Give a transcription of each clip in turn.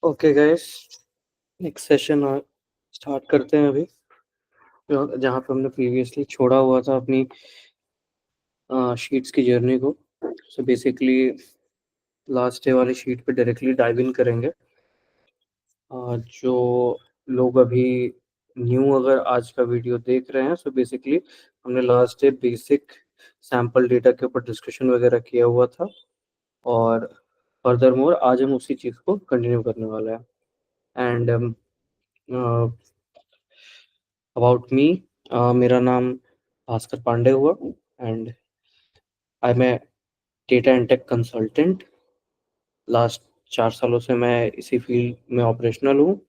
Okay guys, next session start करते हैं अभी जहाँ पे हमने प्रीवियसली छोड़ा हुआ था अपनी शीट्स की जर्नी को। सो बेसिकली लास्ट डे वाली शीट पे डायरेक्टली डाइव इन करेंगे। जो लोग अभी न्यू अगर आज का वीडियो देख रहे हैं, सो बेसिकली हमने last day basic sample data के ऊपर डिस्कशन वगैरह किया हुआ था और फर्दर मोर आज हम उसी चीज़ को कंटिन्यू करने वाले हैं। एंड अबाउट मी, मेरा नाम भास्कर पांडे हुआ and I am a data and tech consultant. Last 4 सालों से मैं इसी फील्ड में ऑपरेशनल हूँ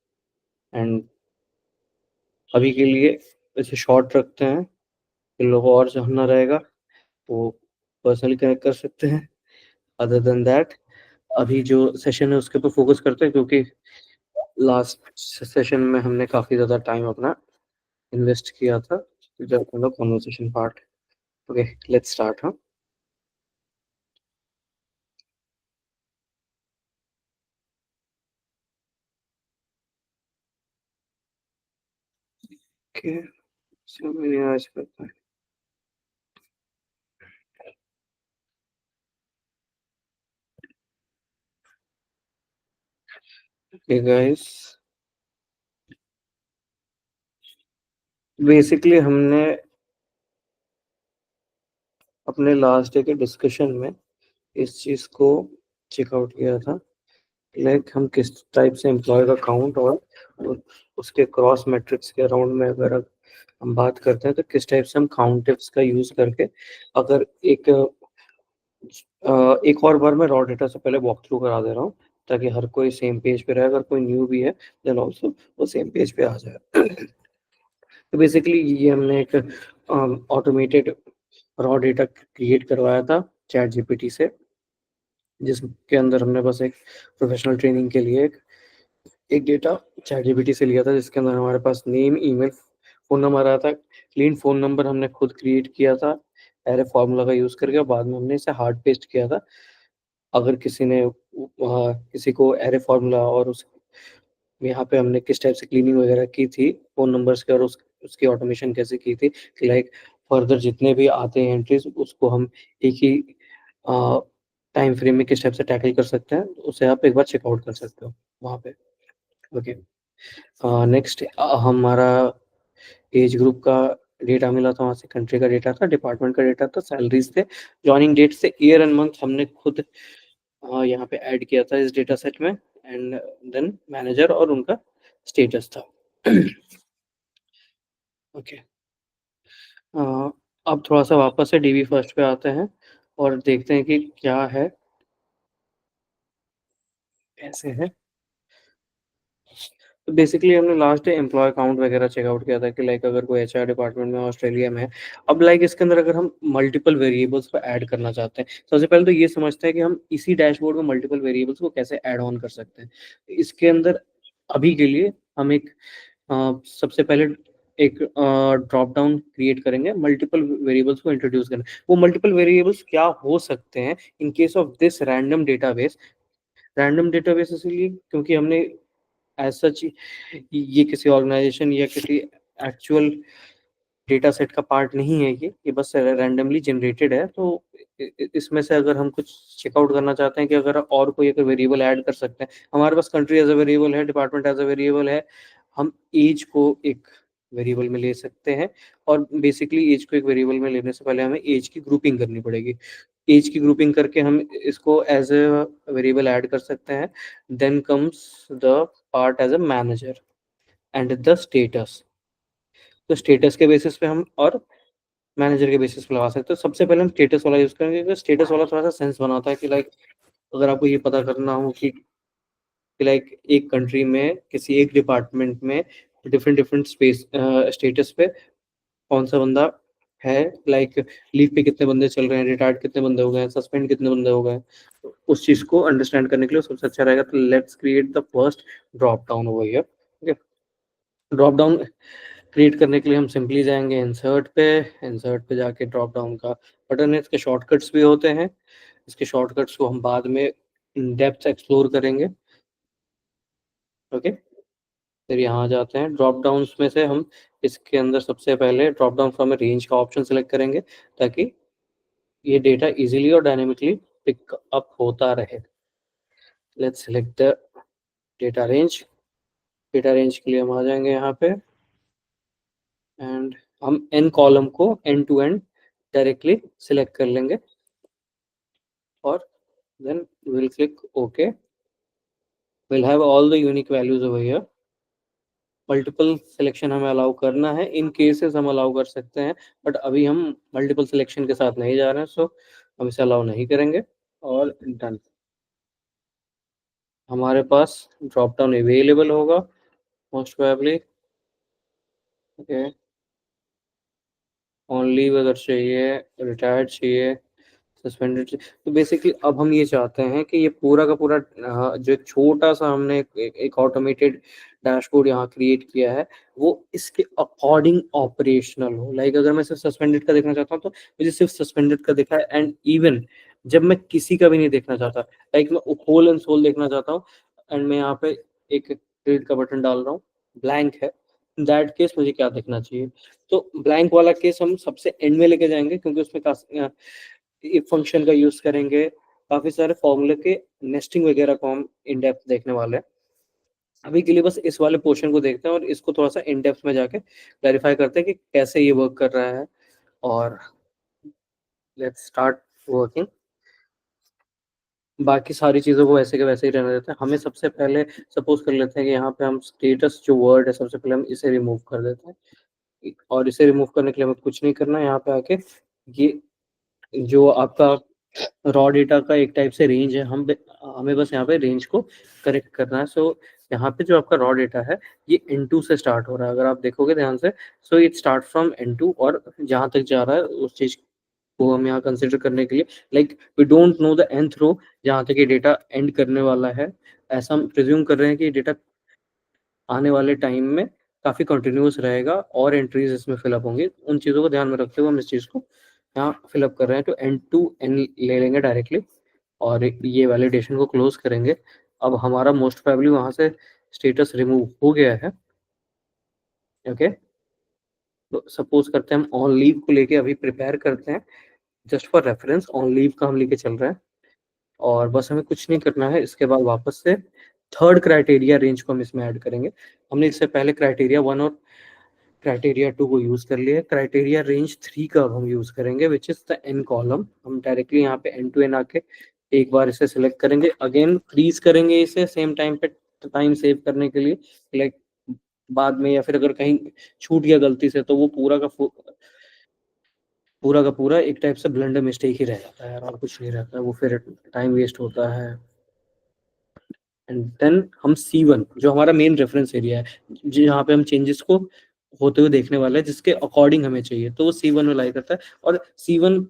एंड अभी के लिए इसे शॉर्ट रखते हैं। इन लोगों को और जानना रहेगा वो पर्सनली कनेक्ट कर सकते हैं। अदर देन दैट अभी जो सेशन है उसके ऊपर फोकस करते हैं, क्योंकि लास्ट सेशन में हमने काफ़ी ज़्यादा टाइम अपना इन्वेस्ट किया था जब मतलब conversation part. Okay, let's start. हाँ, ओके, सो मैंने आज करता है। ओके गाइस, बेसिकली हमने अपने लास्ट डे के डिस्कशन में इस चीज़ को चेकआउट किया था, लाइक हम किस टाइप से एम्प्लॉय का काउंट और उसके क्रॉस मैट्रिक्स के अराउंड में अगर हम बात करते हैं तो किस टाइप से हम काउंटिव्स का यूज़ करके अगर एक और बार मैं रॉ डेटा से पहले वॉक थ्रू करा दे रहा हूँ ताकि हर कोई सेम पेज पे रहे। अगर कोई न्यू भी है देन ऑल्सो वो सेम पेज पे आ जाए। तो बेसिकली ये हमने एक ऑटोमेटेड रॉ डेटा क्रिएट करवाया था चैट जीपीटी से, जिसके अंदर हमने बस एक प्रोफेशनल ट्रेनिंग के लिए एक डेटा चैट जीपीटी से लिया था, जिसके अंदर हमारे पास नेम, ईमेल, फ़ोन नंबर आया था। क्लीन फ़ोन नंबर हमने खुद क्रिएट किया था एरे फार्मूला का यूज़ करके, और बाद में हमने इसे हार्ड पेस्ट किया था। अगर किसी ने किसी को एरे फार्मूला और उस यहाँ पे हमने किस टाइप से क्लीनिंग वगैरह की थी फ़ोन नंबर्स के और उसकी ऑटोमेशन कैसे की थी, लाइक फर्दर जितने भी आते हैं एंट्रीज़ उसको हम एक ही टाइम फ्रेम में किस टाइप से टैकल कर सकते हैं, उसे आप एक बार चेकआउट कर सकते हो वहाँ पे। ओके, नेक्स्ट हमारा एज ग्रुप का डेटा मिला था, वहाँ से कंट्री का डेटा था, डिपार्टमेंट का डेटा था, सैलरीज थे, जॉइनिंग डेट से ईयर एंड मंथ हमने खुद यहाँ पे ऐड किया था इस डेटा सेट में, एंड देन मैनेजर और उनका स्टेटस था। ओके, अब थोड़ा सा वापस से डीबी फर्स्ट पे आते हैं और देखते हैं कि क्या है, कैसे है। तो बेसिकली हमने लास्ट डे एम्प्लॉय काउंट वगैरह चेकआउट किया था कि लाइक अगर कोई एचआर डिपार्टमेंट में ऑस्ट्रेलिया में है। अब लाइक इसके अंदर अगर हम मल्टीपल वेरिएबल्स को ऐड करना चाहते हैं, सबसे पहले तो ये समझते हैं कि हम इसी डैशबोर्ड में मल्टीपल वेरिएबल्स को कैसे ऐड ऑन कर सकते हैं। इसके अंदर अभी के लिए हम एक सबसे पहले एक ड्रॉप डाउन क्रिएट करेंगे मल्टीपल वेरिएबल्स को इंट्रोड्यूस करना। वो मल्टीपल वेरिएबल्स क्या हो सकते हैं in case of this random database. Random database इसलिए क्योंकि हमने एज सच ये किसी ऑर्गेनाइजेशन या किसी एक्चुअल डेटा सेट का पार्ट नहीं है, ये बस रैंडमली जनरेटेड है। तो इसमें से अगर हम कुछ चेकआउट करना चाहते हैं कि अगर और कोई अगर वेरिएबल ऐड कर सकते हैं, हमारे पास कंट्री एज अ वेरिएबल है, डिपार्टमेंट एज अ वेरिएबल है, हम एज को एक वेरिएबल में ले सकते हैं। और बेसिकली एज को एक वेरिएबल में लेने से पहले हमें एज की ग्रुपिंग करनी पड़ेगी। एज की ग्रुपिंग करके हम इसको एज अ वेरिएबल ऐड कर सकते हैं। Then comes the part as a manager and the status. तो स्टेटस के बेसिस पे हम और मैनेजर के बेसिस पे लगा सकते हैं। सबसे पहले हम स्टेटस वाला यूज करेंगे क्योंकि स्टेटस वाला थोड़ा सा सेंस बनाता है कि लाइक अगर आपको ये पता करना हो कि लाइक एक कंट्री में किसी एक डिपार्टमेंट में डिफरेंट डिफरेंट स्पेस स्टेटस पे कौन सा बंदा है, लाइक लीव पे कितने बंदे चल रहे हैं, रिटायर्ड कितने बंदे हो गए हैं, सस्पेंड कितने बंदे हो गए हैं, तो उस चीज को अंडरस्टैंड करने के लिए सबसे अच्छा रहेगा। तो let's create the first drop down over here. Okay, drop down create करने के लिए हम सिंपली जाएंगे इंसर्ट पे जाके ड्रॉप डाउन का बटन है। इसके शॉर्टकट्स भी होते हैं, इसके शॉर्टकट्स को हम बाद में इन डेप्थ एक्सप्लोर करेंगे। ओके, फिर यहाँ जाते हैं ड्रॉप डाउन्स में से हम इसके अंदर सबसे पहले ड्रॉप डाउन फ्रॉम रेंज का ऑप्शन सेलेक्ट करेंगे ताकि ये डेटा इजीली और डायनेमिकली पिक अप होता रहे। Let's select the data range. Data range के लिए हम आ जाएंगे यहाँ पे एंड हम एन कॉलम को end to end directly select कर लेंगे और then will click okay. Will have all the unique values over here. Multiple selection हमें अलाउ करना है, इन केसेस हम अलाउ कर सकते हैं, बट अभी हम मल्टीपल सिलेक्शन के साथ नहीं जा रहे हैं, सो हम इसे अलाउ नहीं करेंगे और डन। हमारे पास ड्रॉप डाउन अवेलेबल होगा most probably. Okay, on leave अगर चाहिए, रिटायर्ड चाहिए, सस्पेंडेड, तो बेसिकली अब हम ये चाहते हैं कि ये पूरा का पूरा जो एक छोटा सा हमने एक ऑटोमेटेड डैशबोर्ड यहाँ क्रिएट किया है वो इसके अकॉर्डिंग ऑपरेशनल हो। लाइक अगर मैं सिर्फ सस्पेंडेड का देखना चाहता हूँ तो मुझे सिर्फ सस्पेंडेड का दिखा है, एंड इवन जब मैं किसी का भी नहीं देखना चाहता, लाइक मैं होल एंड सोल देखना चाहता हूँ एंड मैं यहाँ पे एक क्रिएट का बटन डाल रहा हूँ, ब्लैंक है, दैट केस मुझे क्या देखना चाहिए? तो ब्लैंक वाला केस हम सबसे एंड में लेके जाएंगे क्योंकि उसमें इफ फंक्शन का यूज करेंगे, काफी सारे फॉर्मूले के नेस्टिंग वगैरह को हम इन डेप्थ देखने वाले हैं। अभी के लिए बस इस वाले पोर्शन को देखते हैं और इसको थोड़ा सा इन डेप्थ में जाके क्लैरिफाई करते हैं कि कैसे ये वर्क कर रहा है। और लेट्स स्टार्ट वर्किंग। बाकी सारी चीज़ों को वैसे के वैसे ही रहने देते हैं। हमें सबसे पहले सपोज कर लेते हैं कि यहाँ पे हम स्टेटस जो वर्ड है सबसे पहले हम इसे रिमूव कर देते हैं, और इसे रिमूव करने के लिए हमें कुछ नहीं करना है। यहाँ पे आके ये जो आपका रॉ डेटा का एक टाइप से रेंज है, हमें बस यहाँ पे रेंज को करेक्ट करना है। सो यहाँ पे जो आपका रॉ डेटा है ये N2 से स्टार्ट हो रहा है, अगर आप देखोगे ध्यान से। So it start from N2 और जहाँ तक जा रहा है उस चीज को हम यहाँ कंसिडर करने के लिए, like we don't know the nth row जहाँ तक ये डेटा एंड करने वाला है। ऐसा हम प्रिज्यूम कर रहे हैं कि ये डेटा आने वाले टाइम में काफ़ी कंटिन्यूस रहेगा और एंट्रीज इसमें फिलअप होंगी। उन चीज़ों को ध्यान में रखते हुए हम इस चीज़ को यहाँ फिलअप कर रहे हैं, तो एंड टू एंड ले लेंगे डायरेक्टली और ये वैलिडेशन को क्लोज करेंगे। अब हमारा मोस्ट प्रोबेबली वहाँ से स्टेटस रिमूव हो गया है। ओके, तो सपोज करते हैं हम ऑन लीव को लेके अभी प्रिपेयर करते हैं, just for reference on leave का हम लेके चल रहे हैं और बस हमें कुछ नहीं करना है। इसके बाद वापस से थर्ड क्राइटेरिया रेंज को हम इसमें ऐड करेंगे। हमने इससे पहले क्राइटेरिया 1 और क्राइटेरिया 2 को यूज कर लिया। क्राइटेरिया रेंज 3 का अब हम यूज करेंगे which is the N column. हम डायरेक्टली यहाँ पे एन टू एन आके एक बार इसे सिलेक्ट करेंगे, अगेन फ्रीज करेंगे इसे सेम टाइम पे, टाइम सेव करने के लिए। लाइक बाद में या फिर अगर कहीं छूट गया गलती से तो वो पूरा का पूरा एक टाइप से ब्लंडर मिस्टेक ही रह जाता है और कुछ नहीं रहता है, वो फिर टाइम वेस्ट होता है। एंड देन हम C1 जो हमारा मेन रेफरेंस एरिया है, जहाँ पे हम चेंजेस को होते हुए देखने वाले हैं, जिसके अकॉर्डिंग हमें चाहिए, तो वो C1 में लाई करता है। और C1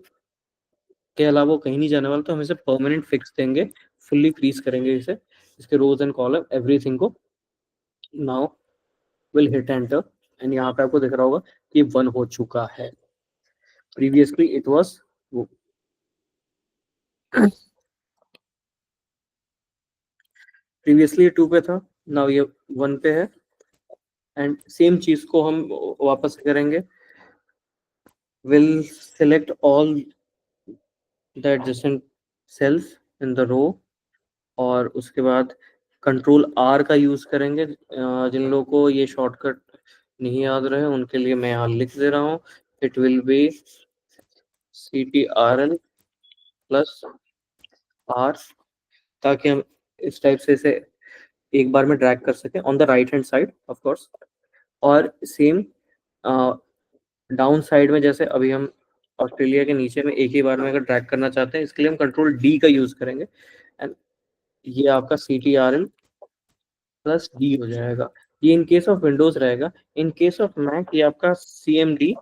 के अलावा वो कहीं नहीं जाने वाला, तो हम इसे परमानेंट फिक्स देंगे, फुल्ली फ्रीज करेंगे इसे, इसके रोज एंड कॉलम एवरीथिंग को। Now will hit enter and यहाँ पे आपको दिख रहा होगा कि 1 हो चुका है। प्रीवियसली इट वाज प्रीवियसली 2 पे था, नाउ ये 1 पे है। एंड सेम चीज को हम वापस करेंगे, will select all the adjacent cells in the row और उसके बाद कंट्रोल R का यूज करेंगे। जिन लोगों को ये शॉर्टकट नहीं याद रहे उनके लिए मैं यहाँ लिख दे रहा हूँ, it will B CTRL plus R, ताकि हम इस टाइप से इसे एक बार में ड्रैग कर सकें on the right hand side of course. और सेम डाउन साइड में जैसे अभी हम ऑस्ट्रेलिया के नीचे में एक ही बार में अगर ड्रैग करना चाहते हैं, इसके लिए हम कंट्रोल D का यूज करेंगे एंड ये आपका CTRL प्लस डी हो जाएगा। ये इन केस ऑफ विंडोज रहेगा। इन केस ऑफ मैक ये आपका CMD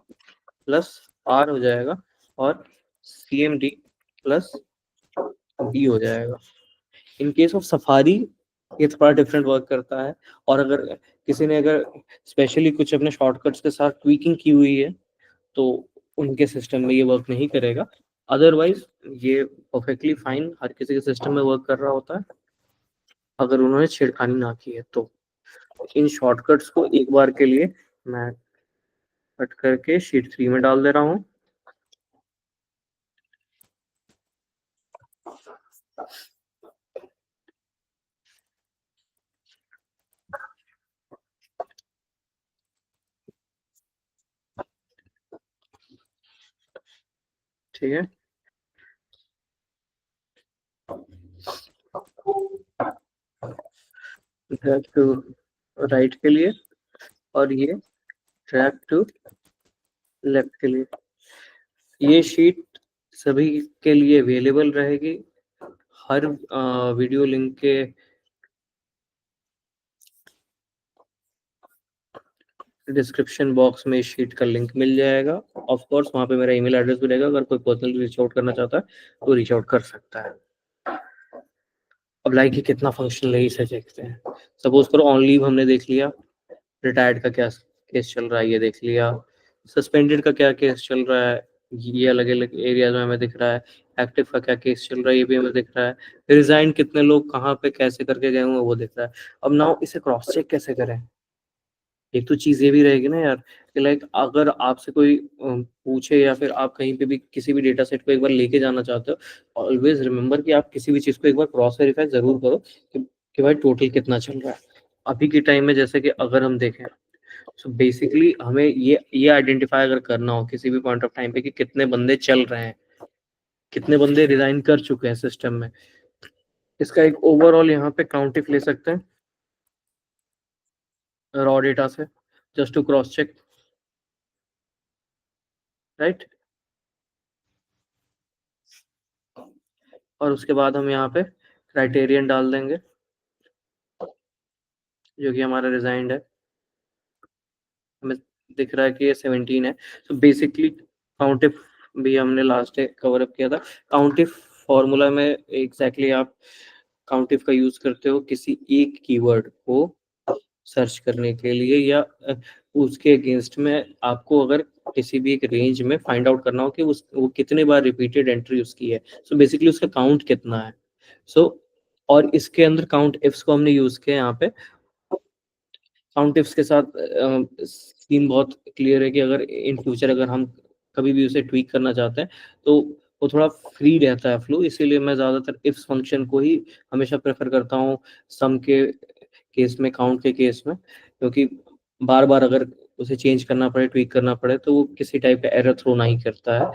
प्लस R हो जाएगा और CMD प्लस D हो जाएगा। इन केस ऑफ सफारी ये थोड़ा डिफरेंट वर्क करता है, और अगर किसी ने अगर स्पेशली कुछ अपने शॉर्टकट्स के साथ ट्वीकिंग की हुई है तो उनके सिस्टम में ये वर्क नहीं करेगा। अदरवाइज ये परफेक्टली फाइन हर किसी के सिस्टम में वर्क कर रहा होता है, अगर उन्होंने छेड़खानी ना की है तो। इन शॉर्टकट्स को एक बार के लिए मैं कट करके शीट 3 में डाल दे रहा हूँ। ठीक है, ड्रैग टू राइट के लिए और ये ड्रैग टू लेफ्ट के लिए। ये शीट सभी के लिए अवेलेबल रहेगी। हर वीडियो लिंक के डिस्क्रिप्शन बॉक्स में इस शीट का लिंक मिल जाएगा। ऑफ कोर्स वहाँ पे मेरा ईमेल एड्रेस भी रहेगा, अगर कोई पर्सनली रीच आउट करना चाहता है तो रीच आउट कर सकता है। अब लाइक ये कितना फंक्शनल है इसे देखते हैं। सपोज करो ऑन लीव हमने देख लिया, रिटायर्ड का क्या केस चल रहा है ये देख लिया, सस्पेंडेड का क्या केस चल रहा है ये अलग अलग एरियाज में हमें दिख रहा है, एक्टिव का क्या केस चल रहा है ये भी हमें दिख रहा है, रिजाइन कितने लोग कहाँ पे कैसे करके गए हुए वो दिख रहा है। अब नाउ इसे क्रॉस चेक कैसे करें? एक तो चीज ये भी रहेगी ना यार कि लाइक अगर आपसे कोई पूछे या फिर आप कहीं पे भी किसी भी डेटा सेट को एक बार लेके जाना चाहते हो, ऑलवेज रिमेम्बर कि आप किसी भी चीज को एक बार क्रॉस वेरीफाई जरूर करो कि भाई टोटल कितना चल रहा है। अभी के टाइम में जैसे कि अगर हम देखें, सो बेसिकली हमें ये आइडेंटिफाई अगर करना हो किसी भी पॉइंट ऑफ टाइम पे कि कितने बंदे चल रहे हैं, कितने बंदे रिजाइन कर चुके हैं सिस्टम में, इसका एक ओवरऑल यहाँ पे काउंट इफ ले सकते हैं रॉ डेटा से, just to cross check, right. और उसके बाद हम यहाँ पे क्राइटेरियन डाल देंगे जो कि हमारा रिजाइंड है, हमें दिख रहा है कि ये 17 है। तो बेसिकली काउंटिफ भी हमने लास्ट डे कवर अप किया था। काउंटिफ फॉर्मूला में एग्जैक्टली आप काउंटिफ का यूज करते हो किसी एक कीवर्ड को सर्च करने के लिए, या उसके अगेंस्ट में आपको अगर किसी भी एक रेंज में फाइंड आउट करना हो कि वो कितने बार रिपीटेड एंट्री उसकी है। सो बेसिकली उसका काउंट कितना है। सो और इसके अंदर काउंट इफ्स को हमने यूज किया यहाँ पे। काउंट इफ्स के साथ सीन बहुत क्लियर है कि अगर इन फ्यूचर अगर हम कभी भी उसे ट्वीक करना चाहते हैं तो वो थोड़ा फ्री रहता है फ्लो, इसीलिए मैं ज़्यादातर इफ्स फंक्शन को ही हमेशा प्रेफर करता हूँ सम के केस में, काउंट के केस में, क्योंकि बार बार अगर उसे चेंज करना पड़े ट्वीक करना पड़े तो वो किसी टाइप का एरर थ्रो नहीं करता है।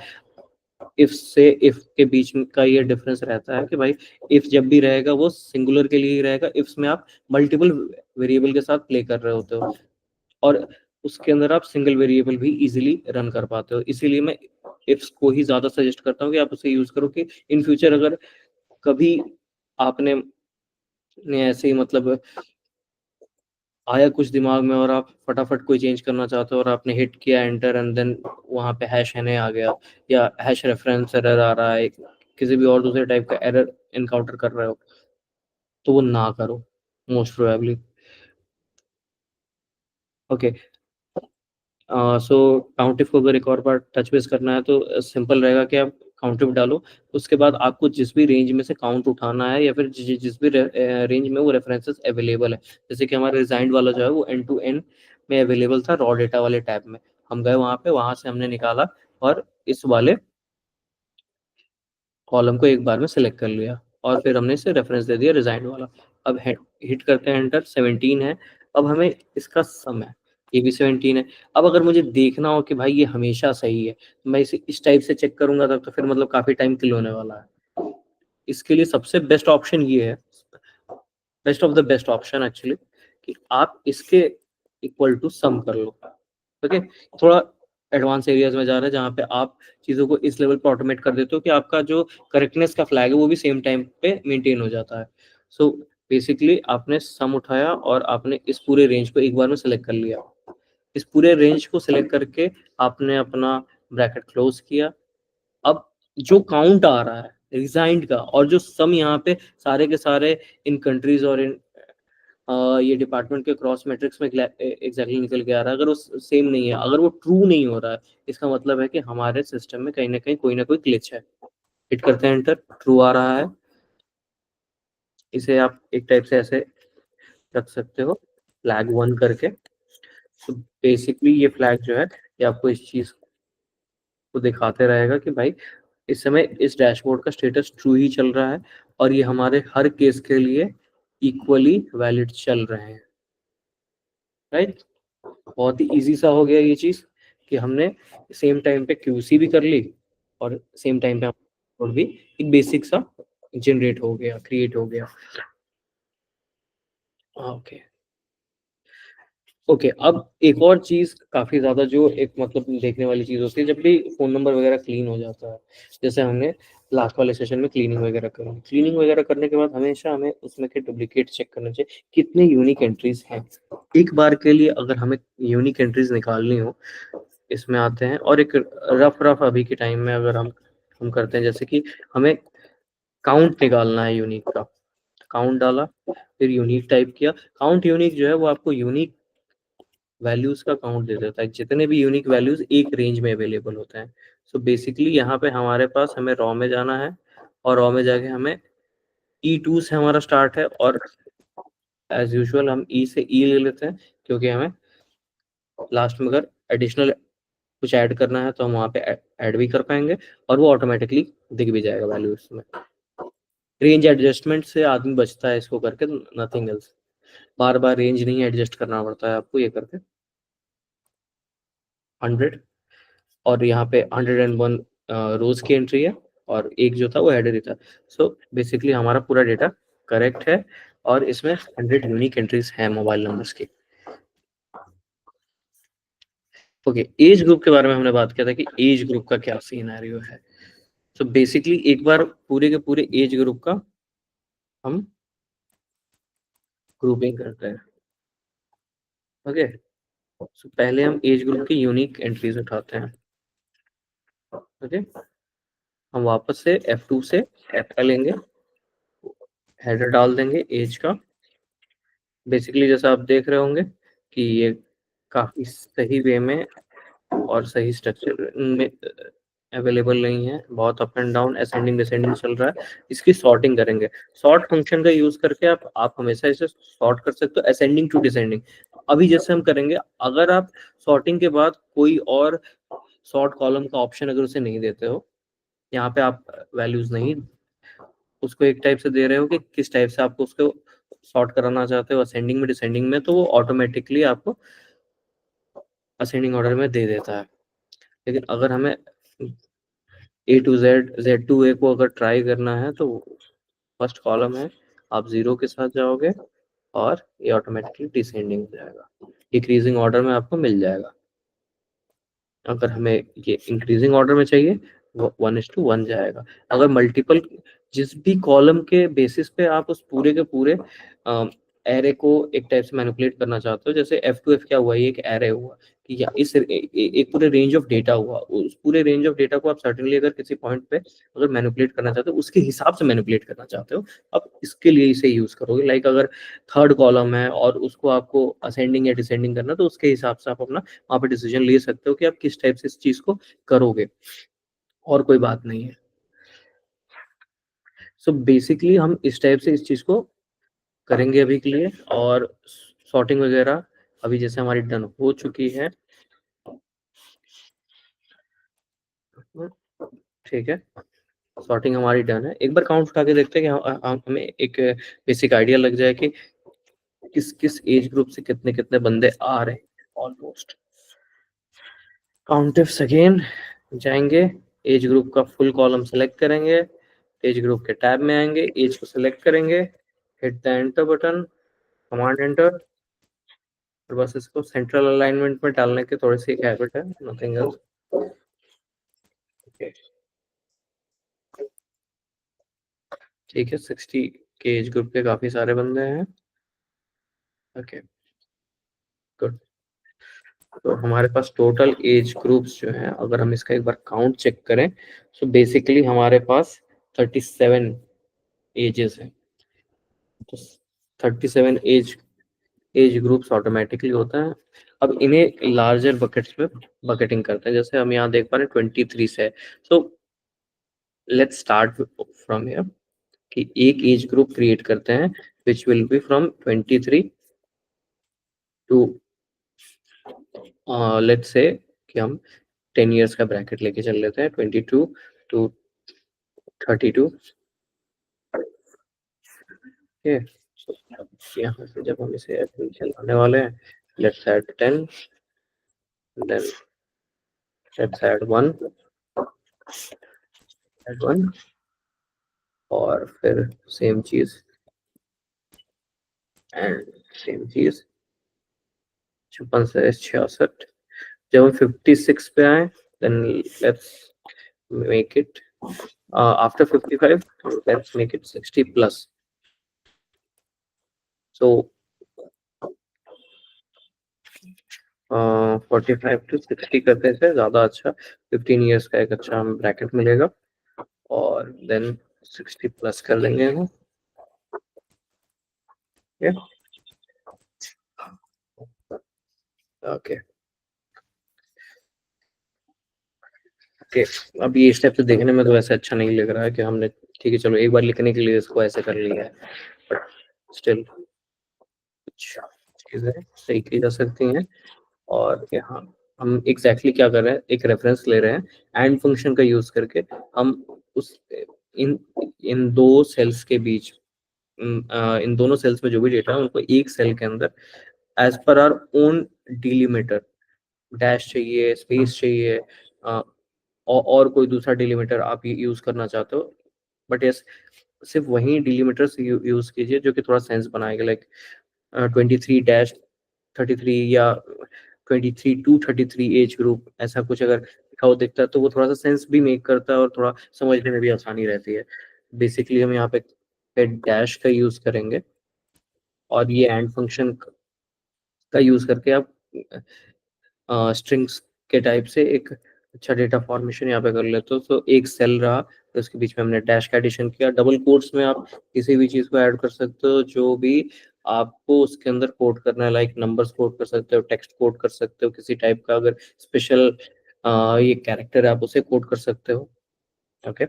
इफ से इफ के बीच में का ये डिफरेंस रहता है कि भाई इफ जब भी रहेगा वो सिंगुलर के लिए ही रहेगा, इफ्स में आप मल्टीपल वेरिएबल के साथ प्ले कर रहे होते हो और उसके अंदर आप सिंगल वेरिएबल भी इजीली रन कर पाते हो। इसीलिए मैं इफ्स को ही ज्यादा सजेस्ट करता हूँ कि आप उसे यूज करो कि इन फ्यूचर अगर कभी आपने ऐसे ही मतलब आया कुछ दिमाग में और आप फटाफट कोई चेंज करना चाहते हो और आपने हिट किया एंटर एंड देन वहां पे हैश एन आ गया या हैश रेफरेंस एरर आ रहा है, किसी भी और दूसरे टाइप का एरर इनकाउंटर कर रहे हो, तो वो ना करो मोस्ट प्रोबेबली। ओके, सो काउंटिफ को अगर एक और बार टच बेस करना है तो सिंपल रहेगा कि आप काउंटिफ डालो, उसके बाद आपको जिस भी रेंज में से काउंट उठाना है या फिर जिस भी रेंज में वो रेफरेंसेस अवेलेबल है, जैसे कि हमारा रिजाइंड वाला जो है वो एंड टू एंड में अवेलेबल था रॉ डेटा वाले टैब में, हम गए वहाँ पे, वहाँ से हमने निकाला और इस वाले कॉलम को एक बार में सिलेक्ट कर लिया और फिर हमने इसे रेफरेंस दे दिया रिजाइंड वाला। अब हिट करते हैं एंटर, 17 है। अब हमें इसका सम है, ये भी 17 है। अब अगर मुझे देखना हो कि भाई ये हमेशा सही है तो मैं इसे इस टाइप से चेक करूंगा, तब तो फिर मतलब काफी टाइम किल होने वाला है। इसके लिए सबसे बेस्ट ऑप्शन ये है, best of the best option actually, कि आप इसके इक्वल टू सम कर लो। ओके, थोड़ा एडवांस एरियाज में जा रहा है जहाँ पे आप चीज़ों को इस लेवल पे ऑटोमेट कर देते हो कि आपका जो करेक्टनेस का फ्लैग है वो भी सेम टाइम पे मेंटेन हो जाता है। सो बेसिकली आपने सम उठाया और आपने इस पूरे रेंज को एक बार में सेलेक्ट कर लिया। इस पूरे रेंज को सिलेक्ट करके आपने अपना ब्रैकेट क्लोज किया। अब जो काउंट आ रहा है रिजाइंड का और जो सम यहाँ पे सारे के सारे इन कंट्रीज और इन ये डिपार्टमेंट के क्रॉस मैट्रिक्स में एग्जैक्टली निकल के आ रहा है, अगर वो सेम नहीं है, अगर वो ट्रू नहीं हो रहा है, इसका मतलब है कि हमारे सिस्टम में कहीं ना कोई ग्लिच है। हिट करते हैं एंटर, ट्रू आ रहा है। इसे आप एक टाइप से ऐसे रख सकते हो। फ्लैग 1 करके। तो बेसिकली ये फ्लैग जो है ये आपको इस चीज को दिखाते रहेगा कि भाई इस समय इस डैशबोर्ड का स्टेटस ट्रू ही चल रहा है और ये हमारे हर केस के लिए इक्वली वैलिड चल रहे हैं, राइट। बहुत ही इजी सा हो गया ये चीज कि हमने सेम टाइम पे क्यूसी भी कर ली और सेम टाइम पे और भी एक बेसिक सा जनरेट हो गया, क्रिएट हो गया। ओके ओके, अब एक और चीज काफी ज्यादा जो एक मतलब देखने वाली चीज होती है जब भी फोन नंबर वगैरह क्लीन हो जाता है, जैसे हमने लास्ट वाले सेशन में क्लीनिंग वगैरह करी, क्लीनिंग वगैरह करने के बाद हमेशा हमें उसमें के डुप्लीकेट चेक करना चाहिए कितने यूनिक एंट्रीज हैं। एक बार के लिए अगर हमें यूनिक एंट्रीज निकालनी हो, इसमें आते हैं और एक रफ रफ अभी के टाइम में अगर हम करते हैं, जैसे कि हमें काउंट निकालना है यूनिक का, काउंट डाला, फिर यूनिक टाइप किया। काउंट यूनिक जो है वो आपको यूनिक वैल्यूज का काउंट दे देता है, जितने भी यूनिक वैल्यूज एक रेंज में अवेलेबल होते हैं। सो बेसिकली यहाँ पे हमारे पास हमें रॉ में जाना है और रॉ में जाके हमें E2 से हमारा स्टार्ट है और एज यूजुअल हम ई से ई ले लेते हैं, क्योंकि हमें लास्ट में अगर एडिशनल कुछ ऐड करना है तो हम वहाँ पे ऐड भी कर पाएंगे और वो ऑटोमेटिकली दिख भी जाएगा वैल्यू उसमें। रेंज एडजस्टमेंट से आदमी बचता है इसको करके, नथिंग एल्स। बार बार रेंज नहीं एडजस्ट करना पड़ता है आपको ये करके। 100 और यहाँ पे 101 रोज की एंट्री है और एक जो था वो हेडर ही था। सो बेसिकली हमारा पूरा डेटा करेक्ट है और इसमें 100 यूनिक एंट्रीज हैं मोबाइल नंबर्स की। ओके, एज ग्रुप के बारे में हमने बात किया था कि एज ग्रुप का क्या सीनारियो है। सो बेसिकली एक बार पूरे के पूरे एज ग्रुप का हम ग्रुपिंग करते हैं। ओके, सो पहले हम एज ग्रुप की यूनिक एंट्रीज उठाते हैं। ओके, हम वापस से F2 से F का लेंगे, हेडर डाल देंगे एज का। बेसिकली जैसा आप देख रहे होंगे कि ये काफी सही वे में और सही स्ट्रक्चर में अवेलेबल नहीं है, बहुत up and down ascending descending चल रहा है। इसकी सॉर्टिंग करेंगे, सॉर्ट फंक्शन का यूज करके आप हमेशा इसे सॉर्ट कर सकते हो असेंडिंग टू डिसेंडिंग। अभी जैसे हम करेंगे, अगर आप सॉर्टिंग के बाद कोई और सॉर्ट कॉलम का ऑप्शन अगर उसे नहीं देते हो, यहाँ पे आप वैल्यूज नहीं उसको एक टाइप से दे रहे हो कि किस टाइप से आपको उसको सॉर्ट कराना चाहते हो, असेंडिंग में डिसेंडिंग में, तो वो ऑटोमेटिकली आपको असेंडिंग ऑर्डर में दे देता है। लेकिन अगर हमें A to Z, Z to A को अगर ट्राई करना है तो फर्स्ट कॉलम है, आप 0 के साथ जाओगे और ये ऑटोमेटिकली डिसेंडिंग हो जाएगा, डिक्रीजिंग ऑर्डर में आपको मिल जाएगा। अगर हमें ये इंक्रीजिंग ऑर्डर में चाहिए वो 1:1 जाएगा। अगर मल्टीपल जिस भी कॉलम के बेसिस पे आप उस पूरे के पूरे एरे को एक टाइप से मैनिपुलेट करना चाहते हो, जैसे F2F क्या हुआ, ये एक एरे हुआ कि या इस एक पूरे रेंज ऑफ डेटा हुआ, उस पूरे रेंज ऑफ डेटा को आप सर्टेनली अगर किसी पॉइंट पे अगर मैनिपुलेट करना चाहते हो, उसके हिसाब से मैनिपुलेट करना चाहते हो, आप इसके लिए इसे यूज करोगे। लाइक अगर थर्ड कॉलम है और उसको आपको असेंडिंग या डिसेंडिंग करना, तो उसके हिसाब से आप अपना वहाँ पे डिसीजन ले सकते हो कि आप किस टाइप से इस चीज को करोगे, और कोई बात नहीं है। सो बेसिकली हम इस टाइप से इस चीज को करेंगे अभी के लिए, और सॉर्टिंग वगैरह अभी जैसे हमारी डन हो चुकी है। ठीक है, सॉर्टिंग हमारी डन है। एक बार काउंट उठा के देखते हैं कि हमें एक बेसिक आइडिया लग जाए कि किस किस एज ग्रुप से कितने कितने बंदे आ रहे हैं ऑलमोस्ट। काउंटिव्स अगेन जाएंगे, एज ग्रुप का फुल कॉलम सेलेक्ट करेंगे, एज ग्रुप के टैब में आएंगे, एज को सेलेक्ट करेंगे, hit the enter button, command enter, और बस इसको सेंट्रल अलाइनमेंट में डालने की थोड़ी सी एक हैबिट है, नथिंग एल्स। ठीक है, 60 के एज ग्रुप के काफी सारे बंदे हैं। Okay good. तो हमारे पास टोटल एज ग्रुप्स जो हैं, अगर हम इसका एक बार काउंट चेक करें, तो बेसिकली हमारे पास 37 एजेस हैं। तो 37 एज ग्रुप्स ऑटोमेटिकली होता है। अब इन्हें लार्जर बकेट्स में बकेटिंग करते हैं, जैसे हम यहाँ देख पा रहे हैं 23 से। So let's start from here कि एक एज ग्रुप क्रिएट करते हैं which will be from 23 to let's say कि हम 10 इयर्स का ब्रैकेट लेके चल लेते हैं, 22 टू 32। ओके, यहाँ से जब हम इसे चलाने वाले हैं, let's add 10, then let's add 1, add 1, और फिर सेम चीज एंड सेम चीज, 56 से 66। जब हम 56 पे आए, then let's make it after 55, let's make it 60 plus. So 45 to 60 करते थे ज्यादा अच्छा, 15 इयर्स का एक अच्छा हम ब्रैकेट मिलेगा, और देन 60 प्लस कर देंगे हम। Okay, okay. अब ये स्टेप तो देखने में तो वैसे अच्छा नहीं लग रहा है कि हमने, ठीक है चलो एक बार लिखने के लिए इसको ऐसे कर लिया है, बट स्टिल कुछ चीजें सही की जा सकती हैं। और यहाँ हम एग्जैक्टली क्या कर रहे हैं, एक रेफरेंस ले रहे हैं एंड फंक्शन का यूज करके। हम उस इन इन दो सेल्स के बीच, इन दोनों सेल्स में जो भी डेटा है उनको एक सेल के अंदर as per our own delimiter, dash चाहिए, स्पेस चाहिए, और कोई दूसरा डिलीमीटर आप यूज करना चाहते हो, बट यस सिर्फ वही डिलीमीटर से यूज कीजिए जो कि थोड़ा सेंस बनाएगा, लाइक 23-33 या 23 to 33 एज ग्रुप, ऐसा कुछ अगर लिखा हुआ दिखता है तो वो थोड़ा सा सेंस भी मेक करता है और थोड़ा समझने में भी आसानी रहती है। बेसिकली हम यहाँ पे डैश का यूज करेंगे, और ये एंड फंक्शन का यूज करके आप स्ट्रिंग्स के टाइप से एक अच्छा डेटा फॉर्मेशन यहाँ पे कर लेते हो। तो एक सेल रहा, तो उसके बीच में हमने डैश का एडिशन किया। डबल कोट्स में आप किसी भी चीज को ऐड कर सकते हो जो भी आपको उसके अंदर कोड करना है, लाइक नंबर्स कोड कर सकते हो, टेक्स्ट कोड कर सकते हो, किसी टाइप का अगर स्पेशल ये कैरेक्टर है आप उसे कोड कर सकते हो। ओके,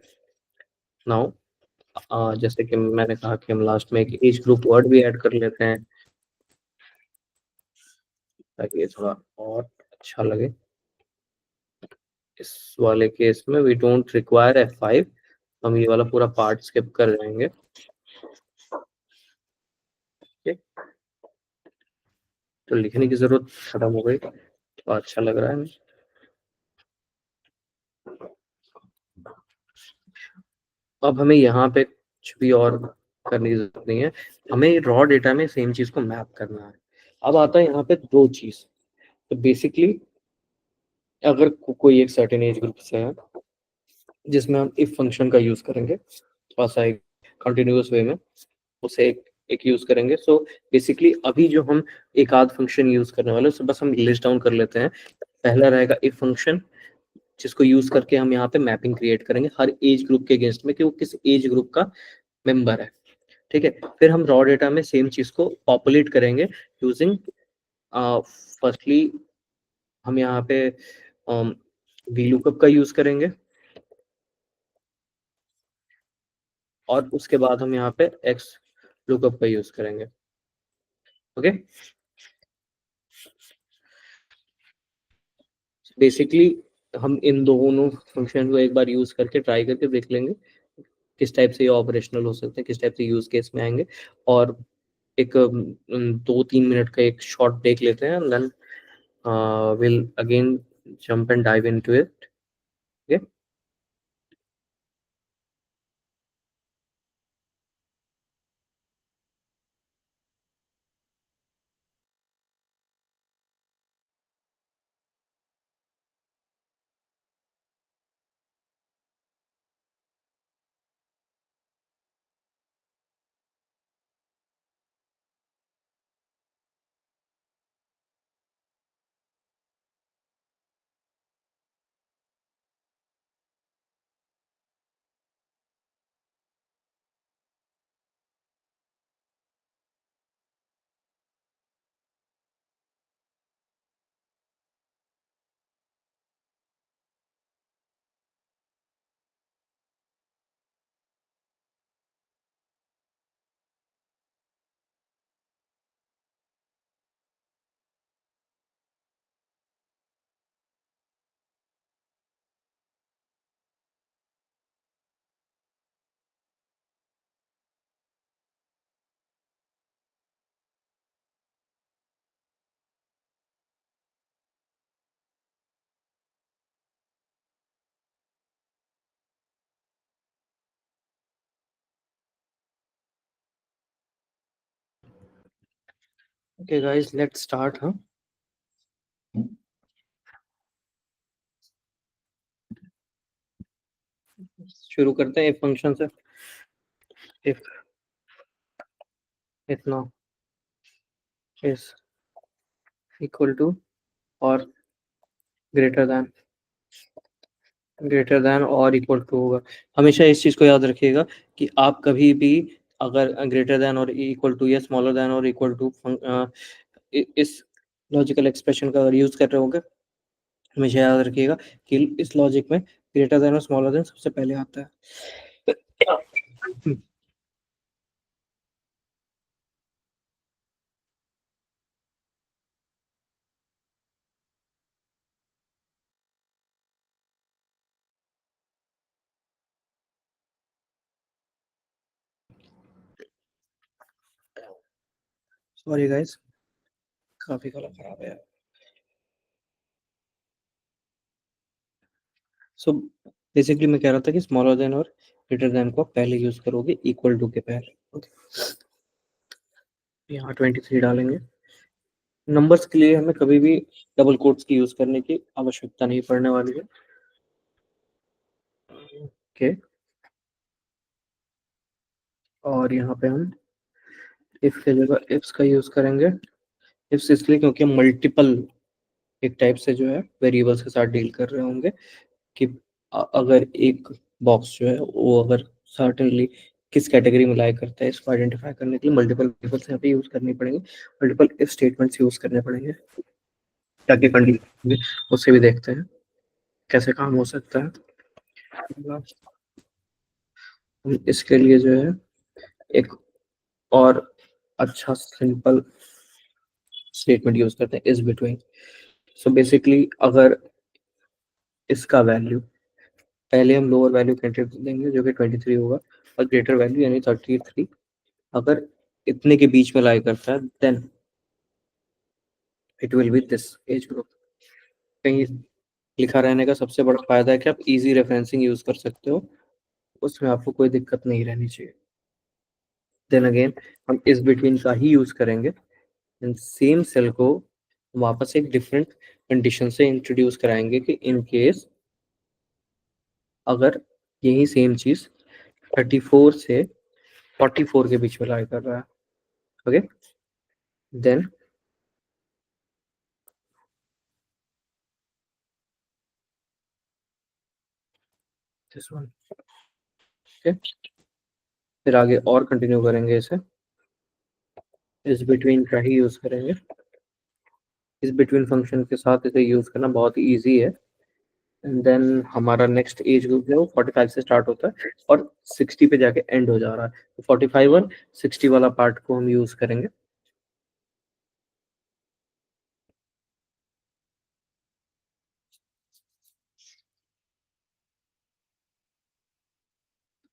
नाउ जैसे कि मैंने कहा कि हम लास्ट में एक एज ग्रुप वर्ड भी ऐड कर लेते हैं ताकि ये थोड़ा और अच्छा लगे। इस वाले केस में वी डोंट रिक्वायर F5, हम ये वाला पूरा पार्ट स्किप कर जाएंगे। ठीक, तो लिखने की जरूरत खत्म हो गई, तो अच्छा लग रहा है। अब हमें यहाँ पे कुछ भी और करने की जरूरत नहीं है, हमें रॉ डेटा में सेम चीज को मैप करना है। अब आता है यहाँ पे दो चीज। तो बेसिकली अगर कोई एक सर्टेन एज ग्रुप से है जिसमें हम इफ फंक्शन का यूज करेंगे, थोड़ा सा एक कंटिन्यूअस वे में उसे एक यूज करेंगे। सो बेसिकली अभी जो हम एक आध फंक्शन यूज करने वाले हैं, so बस हम लिस्ट डाउन कर लेते हैं। पहला रहेगा इफ फंक्शन, जिसको यूज करके हम यहाँ पे मैपिंग क्रिएट करेंगे हर एज ग्रुप के अगेंस्ट में कि वो किस एज ग्रुप का मेंबर है। ठीक है, फिर हम रॉ डेटा में सेम चीज को पॉपुलेट करेंगे यूजिंग, फर्स्टली हम यहाँ पे वी लुकअप का यूज करेंगे, और उसके बाद हम यहाँ पे एक्स लुकअप का यूज करेंगे। ओके, बेसिकली हम इन दोनों फंक्शन को एक बार यूज करके ट्राई करके देख लेंगे किस टाइप से ये ऑपरेशनल हो सकते हैं, किस टाइप से यूज केस में आएंगे। और एक 2-3 मिनट का एक शॉर्ट ब्रेक लेते हैं, then will again jump and dive into it. Okay, okay guys, let's start. हाँ, शुरू करते हैं इफ फंक्शन से। इफ इतना इज इक्वल टू और ग्रेटर दैन और इक्वल टू होगा। हमेशा इस चीज को याद रखिएगा कि आप कभी भी अगर ग्रेटर दैन और इक्वल टू या स्मॉलर दैन और इक्वल टू इस लॉजिकल एक्सप्रेशन का अगर यूज कर रहे होंगे, हमेशा याद रखिएगा कि इस लॉजिक में ग्रेटर दैन और स्मॉलर दैन सबसे पहले आता है। सॉरी गाइस, काफी गला खराब है। सो बेसिकली मैं कह रहा था कि स्मॉलर देन और ग्रेटर देन को पहले यूज करोगे इक्वल टू के पहले। ओके, यहाँ 23 डालेंगे। नंबर्स के लिए हमें कभी भी डबल कोट्स की यूज करने की आवश्यकता नहीं पड़ने वाली है। ओके, और यहाँ पे हम इफ के जगह इफ्स का यूज करेंगे। इफ्स इसलिए क्योंकि हम मल्टीपल एक टाइप से जो है वेरिएबल्स के साथ डील कर रहे होंगे कि अगर एक बॉक्स जो है वो अगर सर्टेनली किस कैटेगरी में लाई करता है, इसको आइडेंटिफाई करने के लिए मल्टीपल वेरिएबल्स यहाँ पे यूज करनी पड़ेंगे, मल्टीपल इफ स्टेटमेंट्स यूज करने पड़ेंगे, ताकि कंडीशन उससे भी देखते हैं कैसे काम हो सकता है। हम इसके लिए जो है एक और अच्छा सिंपल स्टेटमेंट यूज करते हैं, इज बिटवीन। सो बेसिकली अगर इसका वैल्यू पहले हम लोअर वैल्यू कैंडिडेट देंगे जो कि 23 होगा, और ग्रेटर वैल्यू यानी 33 अगर इतने के बीच में लाई करता है, then it will be this age group. कहीं लिखा रहने का सबसे बड़ा फायदा है कि आप इजी रेफरेंसिंग यूज कर सकते हो, उसमें आपको कोई दिक्कत नहीं रहनी चाहिए। देन अगेन हम इस बिटवीन का ही यूज करेंगे, सेम सेल को वापस एक डिफरेंट कंडीशन से इंट्रोड्यूस कराएंगे कि इन केस अगर यही सेम चीज 34 से 44 के बीच में लाई कर रहा है, okay, then this one. Okay, फिर आगे और कंटिन्यू करेंगे इसे, इस बिटवीन का ही यूज करेंगे। इस बिटवीन फंक्शन के साथ इसे यूज करना बहुत ही ईजी है। एंड देन हमारा नेक्स्ट एज ग्रुप जो है वो 45 से स्टार्ट होता है और 60 पे जाके एंड हो जा रहा है, तो 45 और 60 वाला पार्ट को हम यूज करेंगे।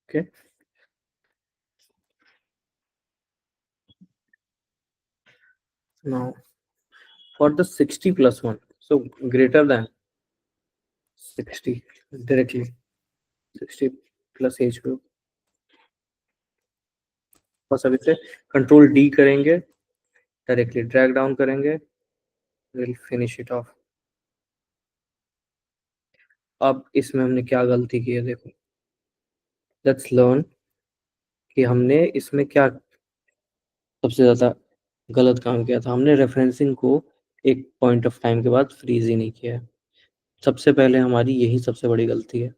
Okay, now for the 60 plus 1, so greater than 60 directly 60 plus age group, बस अब इसे कंट्रोल डी करेंगे, डायरेक्टली ड्रैग डाउन करेंगे, विल फिनिश इट ऑफ। अब इसमें हमने क्या गलती की है देखो, लेट्स लर्न कि हमने इसमें क्या सबसे ज्यादा गलत काम किया था। हमने रेफरेंसिंग को एक पॉइंट ऑफ टाइम के बाद फ्रीज ही नहीं किया है। सबसे पहले हमारी यही सबसे बड़ी गलती है,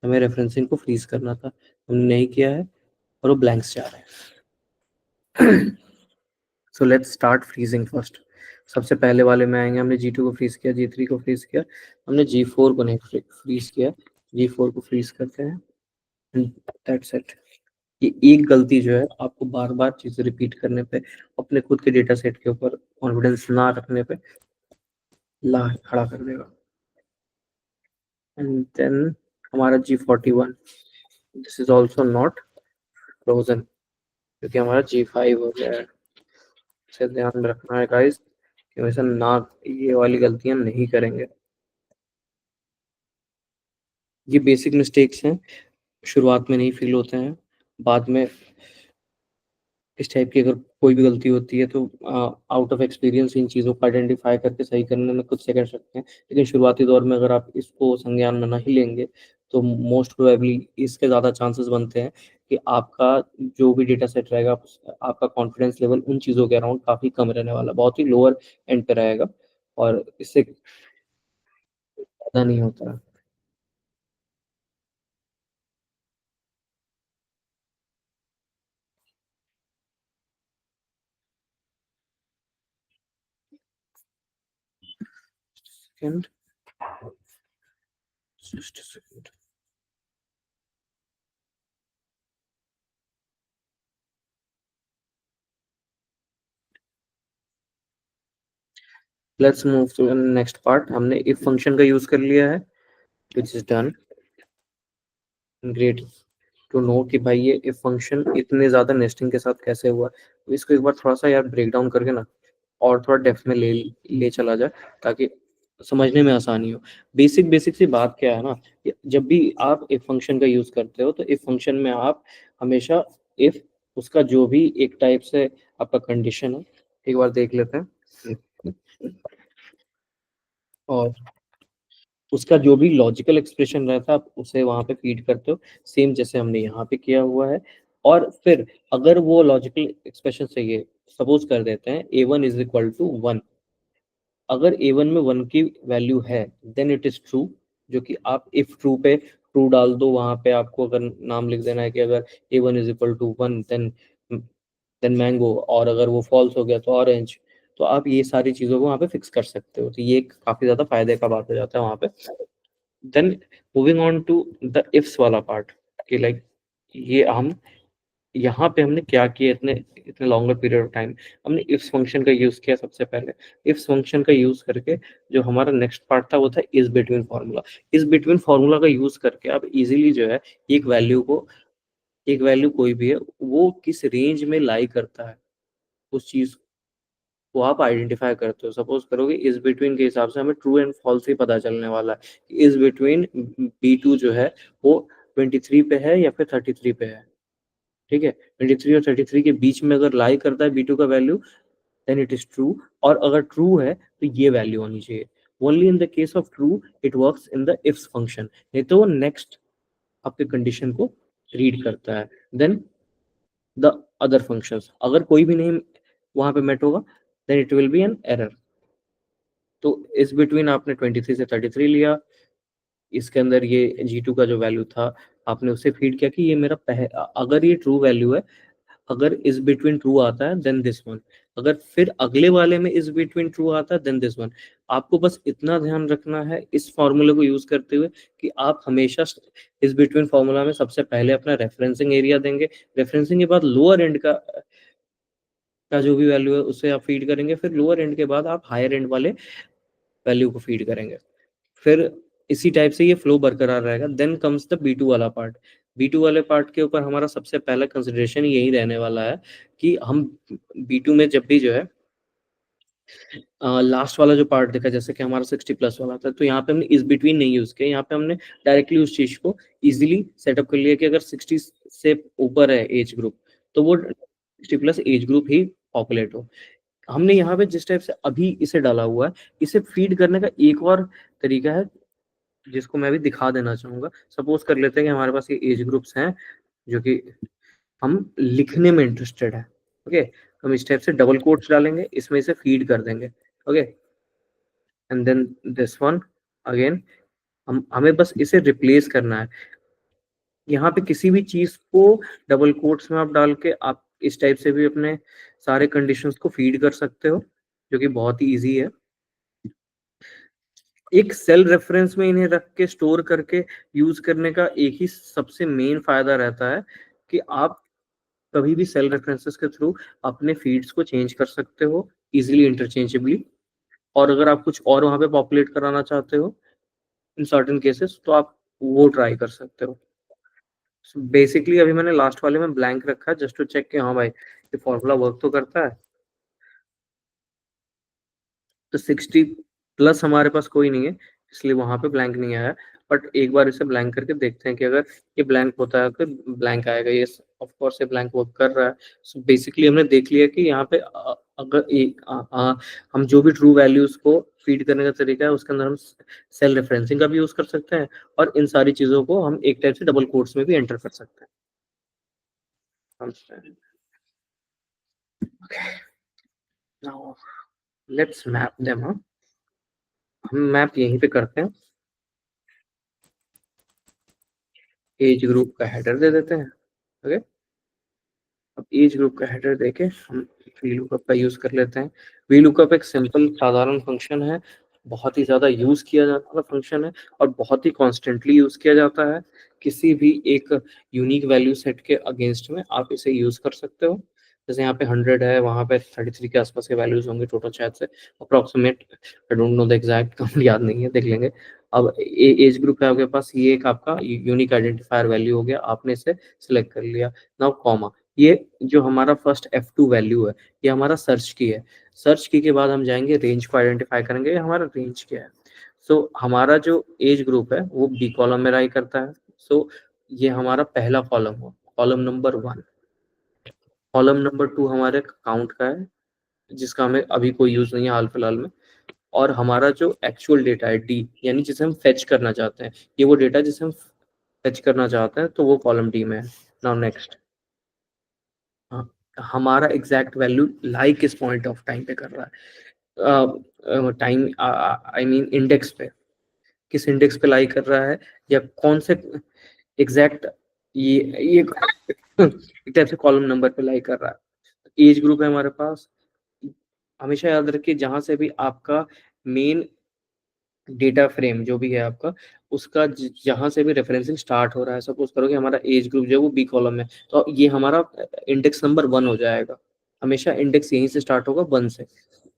हमें रेफरेंसिंग को फ्रीज करना था, हमने नहीं किया है और वो ब्लैंक्स जा रहे हैं। सो लेट्स स्टार्ट फ्रीजिंग फर्स्ट। सबसे पहले वाले में आएंगे, हमने G2 को फ्रीज किया, G3 को फ्रीज किया, हमने G4 को नहीं फ्रीज किया। G4 को फ्रीज करते हैं, दैट्स इट। ये एक गलती जो है आपको बार बार चीजें रिपीट करने पे, अपने खुद के डेटा सेट के ऊपर कॉन्फिडेंस ना रखने पे ला खड़ा कर देगा। एंड देन हमारा G41, this is also not frozen क्योंकि हमारा G5 हो गया है। इसे ध्यान में रखना है गाइस कि वैसे ना ये वाली गलतियां नहीं करेंगे। ये बेसिक मिस्टेक्स हैं, शुरुआत में नहीं फील होते हैं, बाद में इस टाइप की अगर कोई भी गलती होती है तो आउट ऑफ एक्सपीरियंस इन चीज़ों को आइडेंटिफाई करके सही करने में कुछ सेकंड लगते हैं। लेकिन शुरुआती दौर में अगर आप इसको संज्ञान में नहीं लेंगे तो मोस्ट प्रोबेबली इसके ज़्यादा चांसेस बनते हैं कि आपका जो भी डेटा सेट रहेगा आपका कॉन्फिडेंस लेवल उन चीज़ों के अराउंड काफ़ी कम रहने वाला है, बहुत ही लोअर एंड पे रहेगा और इससे ज़्यादा नहीं होता है। Second, just a second. Let's move to the next part. हमने इफ फंक्शन का यूज़ कर लिया है, which is done. Great to know कि भाई ये इफ फंक्शन इतने ज़्यादा नेस्टिंग के साथ कैसे हुआ। तो इसको एक बार थोड़ा-सा यार ब्रेक डाउन करके ना और थोड़ा डेप्थ में ले ले चला जाए ताकि समझने में आसानी हो। बेसिक बेसिक सी बात क्या है ना, कि जब भी आप इफ फंक्शन का यूज़ करते हो तो इफ फंक्शन में आप हमेशा इफ उसका जो भी एक टाइप से आपका कंडीशन है, एक बार देख लेते हैं। और उसका जो भी लॉजिकल एक्सप्रेशन रहता है आप उसे वहाँ पे फीड करते हो, सेम जैसे हमने यहाँ पे किया हुआ है। और फिर अगर वो लॉजिकल एक्सप्रेशन चाहिए, सपोज़ कर देते हैं a1 इज़ इक्वल टू 1। अगर a1 में 1 की वैल्यू है, देन इट इज़ ट्रू, जो कि आप इफ ट्रू पे ट्रू डाल दो, वहाँ पे आपको अगर नाम लिख देना है कि अगर a1 is equal to 1 then mango, और अगर वो फॉल्स हो गया तो ऑरेंज। तो आप ये सारी चीज़ों को वहाँ पे फिक्स कर सकते हो। तो ये काफ़ी ज़्यादा फ़ायदे का बात हो जाता है वहाँ पे। Then moving on to the IFS वाला पार्ट, कि लाइक ये हम यहाँ पे हमने क्या किया, इतने इतने लॉन्गर पीरियड ऑफ टाइम हमने इफ्स फंक्शन का यूज किया। सबसे पहले इफ्स फंक्शन का यूज करके जो हमारा नेक्स्ट पार्ट था वो था is between formula. Is between formula का यूज करके आप इजीली जो है एक वैल्यू को, एक वैल्यू कोई भी है वो किस रेंज में लाई करता है, उस चीज वो आप आइडेंटिफाई करते हो। सपोज करोगे इज बिटवीन के हिसाब से हमें ट्रू एंड फॉल्स ही पता चलने वाला है। इज बिटवीन B2 जो है वो 23 पे है या फिर 33 पे है। ठीक है, 23 और 33 के बीच में अगर लाई करता है B2 का value, then it is true. और अगर ट्रू है तो ये वैल्यू होनी चाहिए। Only in the case of true it works in the IFS function, नहीं तो वो नेक्स्ट आपके कंडीशन को रीड करता है। देन द अदर फंक्शंस, अगर कोई भी नहीं वहां पे मेट होगा, then it will be an error. तो इस बिटवीन आपने 23 से 33 लिया, इसके अंदर ये G2 का जो वैल्यू था आपने उसे फीड किया कि ये मेरा अगर ये ट्रू वैल्यू है, अगर इस बिटवीन ट्रू आता है देन दिस वन, अगर फिर अगले वाले में इस बिटवीन ट्रू आता है देन दिस वन। आपको बस इतना ध्यान रखना है इस फॉर्मूले को यूज करते हुए कि आप हमेशा इस बिटवीन फॉर्मूला में सबसे पहले अपना रेफरेंसिंग एरिया देंगे। रेफरेंसिंग के बाद लोअर एंड का जो भी वैल्यू है उसे आप फीड करेंगे, फिर लोअर एंड के बाद आप हायर एंड वाले वैल्यू को फीड करेंगे। फिर इसी टाइप से ये फ्लो बरकरार रहेगा। देन कम्स द B2 वाला पार्ट। B2 वाले पार्ट के ऊपर हमारा सबसे पहला कंसिडरेशन यही रहने वाला है कि हम B2 में जब भी जो है लास्ट वाला जो पार्ट देखा, जैसे कि हमारा 60 प्लस वाला था, तो यहाँ पे हमने इस बिटवीन नहीं यूज किया, यहाँ पे हमने डायरेक्टली उस चीज को इजीली सेटअप कर लिया कि अगर 60 से ऊपर है एज ग्रुप तो वो 60 प्लस एज ग्रुप ही पॉपुलेट हो। हमने यहाँ पे जिस टाइप से अभी इसे डाला हुआ है, इसे फीड करने का एक और तरीका है जिसको मैं भी दिखा देना चाहूंगा। सपोज कर लेते हैं कि हमारे पास ये एज ग्रुप्स हैं जो कि हम लिखने में इंटरेस्टेड है। ओके, हम इस टाइप से डबल कोट्स डालेंगे, इसमें इसे फीड कर देंगे। Okay, and then this one again, हम हमें बस इसे रिप्लेस करना है। यहाँ पे किसी भी चीज को डबल कोट्स में आप डाल के आप इस टाइप से भी अपने सारे कंडीशंस को फीड कर सकते हो, जो कि बहुत ही इजी है। एक सेल रेफरेंस में इन्हें रख के स्टोर करके यूज करने का एक ही सबसे मेन फायदा रहता है कि आप कभी भी सेल रेफरेंसेस के थ्रू अपने फीड्स को चेंज कर सकते हो इजीली इंटरचेंजेबली। और अगर आप कुछ और वहां पे पॉपुलेट कराना चाहते हो इन सर्टेन केसेस तो आप वो ट्राई कर सकते हो। बेसिकली अभी मैंने लास्ट वाले में ब्लैंक रखा है जस्ट टू चेक कि हाँ भाई ये फॉर्मूला वर्क तो करता है। तो 60 प्लस हमारे पास कोई नहीं है, इसलिए वहां पे ब्लैंक नहीं आया। बट एक बार इसे ब्लैंक करके देखते हैं कि अगर ये ब्लैंक होता है तो ब्लैंक आएगा। ये ऑफ कोर्स ये ब्लैंक वर्क कर रहा है। सो बेसिकली हमने देख लिया कि यहाँ पे अगर हम जो भी ट्रू वैल्यूज को फीड करने का तरीका है उसके अंदर हम सेल रेफरेंसिंग का भी यूज कर सकते हैं, और इन सारी चीजों को हम एक टाइप से डबल कोट्स में भी एंटर कर सकते हैं। Now let's map them. हम मैप यहीं पे करते हैं, एज ग्रुप का हेडर दे देते हैं। ओके, अब एज ग्रुप का हेडर देके हम वीलुकअप का यूज कर लेते हैं। वीलुकअप एक सिंपल साधारण फंक्शन है, बहुत ही ज्यादा यूज किया जाता वाला फंक्शन है, और बहुत ही कॉन्स्टेंटली यूज किया जाता है। किसी भी एक यूनिक वैल्यू सेट के अगेंस्ट में आप इसे यूज कर सकते हो। जैसे यहाँ पे 100 है, वहां पे 33 के आसपास के वैल्यूज होंगे टोटल, शायद से approximate, I don't know the exact count, याद नहीं है, देख लेंगे। अब एज ग्रुप है आपके पास, ये एक आपका यूनिक आइडेंटिफायर वैल्यू हो गया, आपने इसे सिलेक्ट कर लिया। नाउ कॉमा, ये जो हमारा फर्स्ट F2 वैल्यू है, ये हमारा सर्च की है। सर्च की के बाद हम जाएंगे रेंज को आइडेंटिफाई करेंगे, हमारा रेंज क्या है। हमारा जो एज ग्रुप है वो बी कॉलम में राई करता है। ये हमारा पहला कॉलम हो, कॉलम नंबर 1। कॉलम नंबर 2 हमारे काउंट का है, जिसका हमें अभी कोई यूज नहीं है हाल फिलहाल में। और हमारा जो एक्चुअल डेटा है डी, यानी जिसे हम फेच करना चाहते हैं, ये वो डेटा जिसे हम फेच करना चाहते हैं, तो वो कॉलम डी में है। नाउ नेक्स्ट, हाँ, हमारा एग्जैक्ट वैल्यू लाई किस पॉइंट ऑफ टाइम पे कर रहा है, टाइम आई मीन इंडेक्स पे, किस इंडेक्स पे लाई कर रहा है, या कौन से एग्जैक्ट, ये एक टाइप से कॉलम नंबर पे लाई कर रहा है। एज ग्रुप है हमारे पास। हमेशा याद रखिए, जहां से भी आपका मेन डेटा फ्रेम जो भी है आपका, उसका जहां से भी रेफरेंसिंग स्टार्ट हो रहा है, सपोज करो कि हमारा एज ग्रुप जो है वो बी कॉलम है, तो ये हमारा इंडेक्स नंबर 1 हो जाएगा। हमेशा इंडेक्स यहीं से स्टार्ट होगा, 1 से।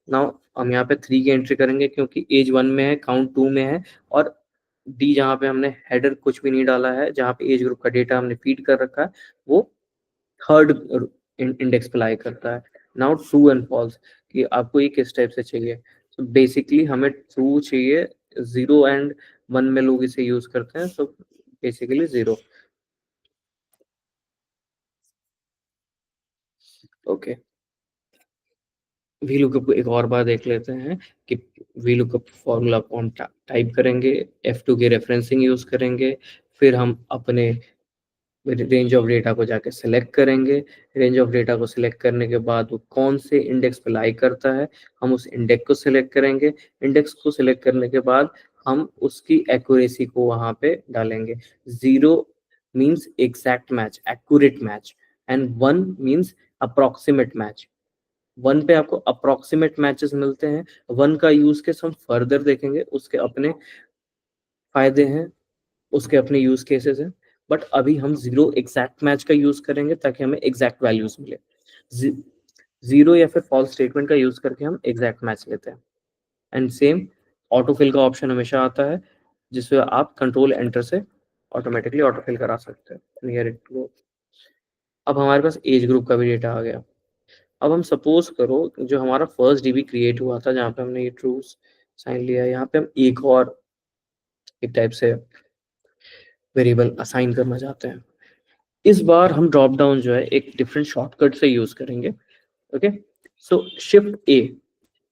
नाउ हम यहाँ पे 3 की एंट्री करेंगे, क्योंकि एज 1 में है, काउंट 2 में है, और डी जहाँ पे हमने हेडर कुछ भी नहीं डाला है, जहाँ पे एज ग्रुप का डेटा हमने फीड कर रखा है, वो थर्ड इंडेक्स पे लाई करता है। नाउ ट्रू एंड फॉल्स, कि आपको ये किस टाइप से चाहिए। बेसिकली हमें ट्रू चाहिए, 0 एंड 1 में लोग इसे यूज करते हैं, तो बेसिकली 0। ओके, वीलुकअप को एक और बार देख लेते हैं कि वीलुकअप फॉर्मूला को हम टाइप करेंगे, F2 के रेफरेंसिंग यूज करेंगे, फिर हम अपने रेंज ऑफ डेटा को जाके सिलेक्ट करेंगे। रेंज ऑफ डेटा को सिलेक्ट करने के बाद वो कौन से इंडेक्स पे लाई करता है, हम उस इंडेक्स को सिलेक्ट करेंगे। इंडेक्स को सिलेक्ट करने के बाद हम उसकी एक्यूरेसी को वहां पे डालेंगे। 0 means exact match, accurate match, and 1 means approximate match. 1 पे आपको अप्रोक्सीमेट मैचेस मिलते हैं। 1 का यूज केस हम फर्दर देखेंगे, उसके अपने फायदे हैं, उसके अपने यूज केसेस हैं। बट अभी हम 0 एग्जैक्ट मैच का यूज करेंगे ताकि हमें एग्जैक्ट वैल्यूज मिले। 0 या फिर फॉल्स स्टेटमेंट का यूज करके हम एग्जैक्ट मैच लेते हैं। एंड सेम ऑटोफिल का ऑप्शन हमेशा आता है, जिससे आप कंट्रोल एंटर से ऑटोमेटिकली ऑटोफिल करा सकते हैं नियर इट गो। अब हमारे पास एज ग्रुप का भी डेटा आ गया। अब हम सपोज करो जो हमारा फर्स्ट डीबी क्रिएट हुआ था, जहाँ पे हमने ये ट्रू साइन लिया, यहाँ पे हम एक और एक टाइप से वेरिएबल असाइन करना चाहते हैं। इस बार हम ड्रॉप डाउन जो है एक डिफरेंट शॉर्टकट से यूज करेंगे। ओके,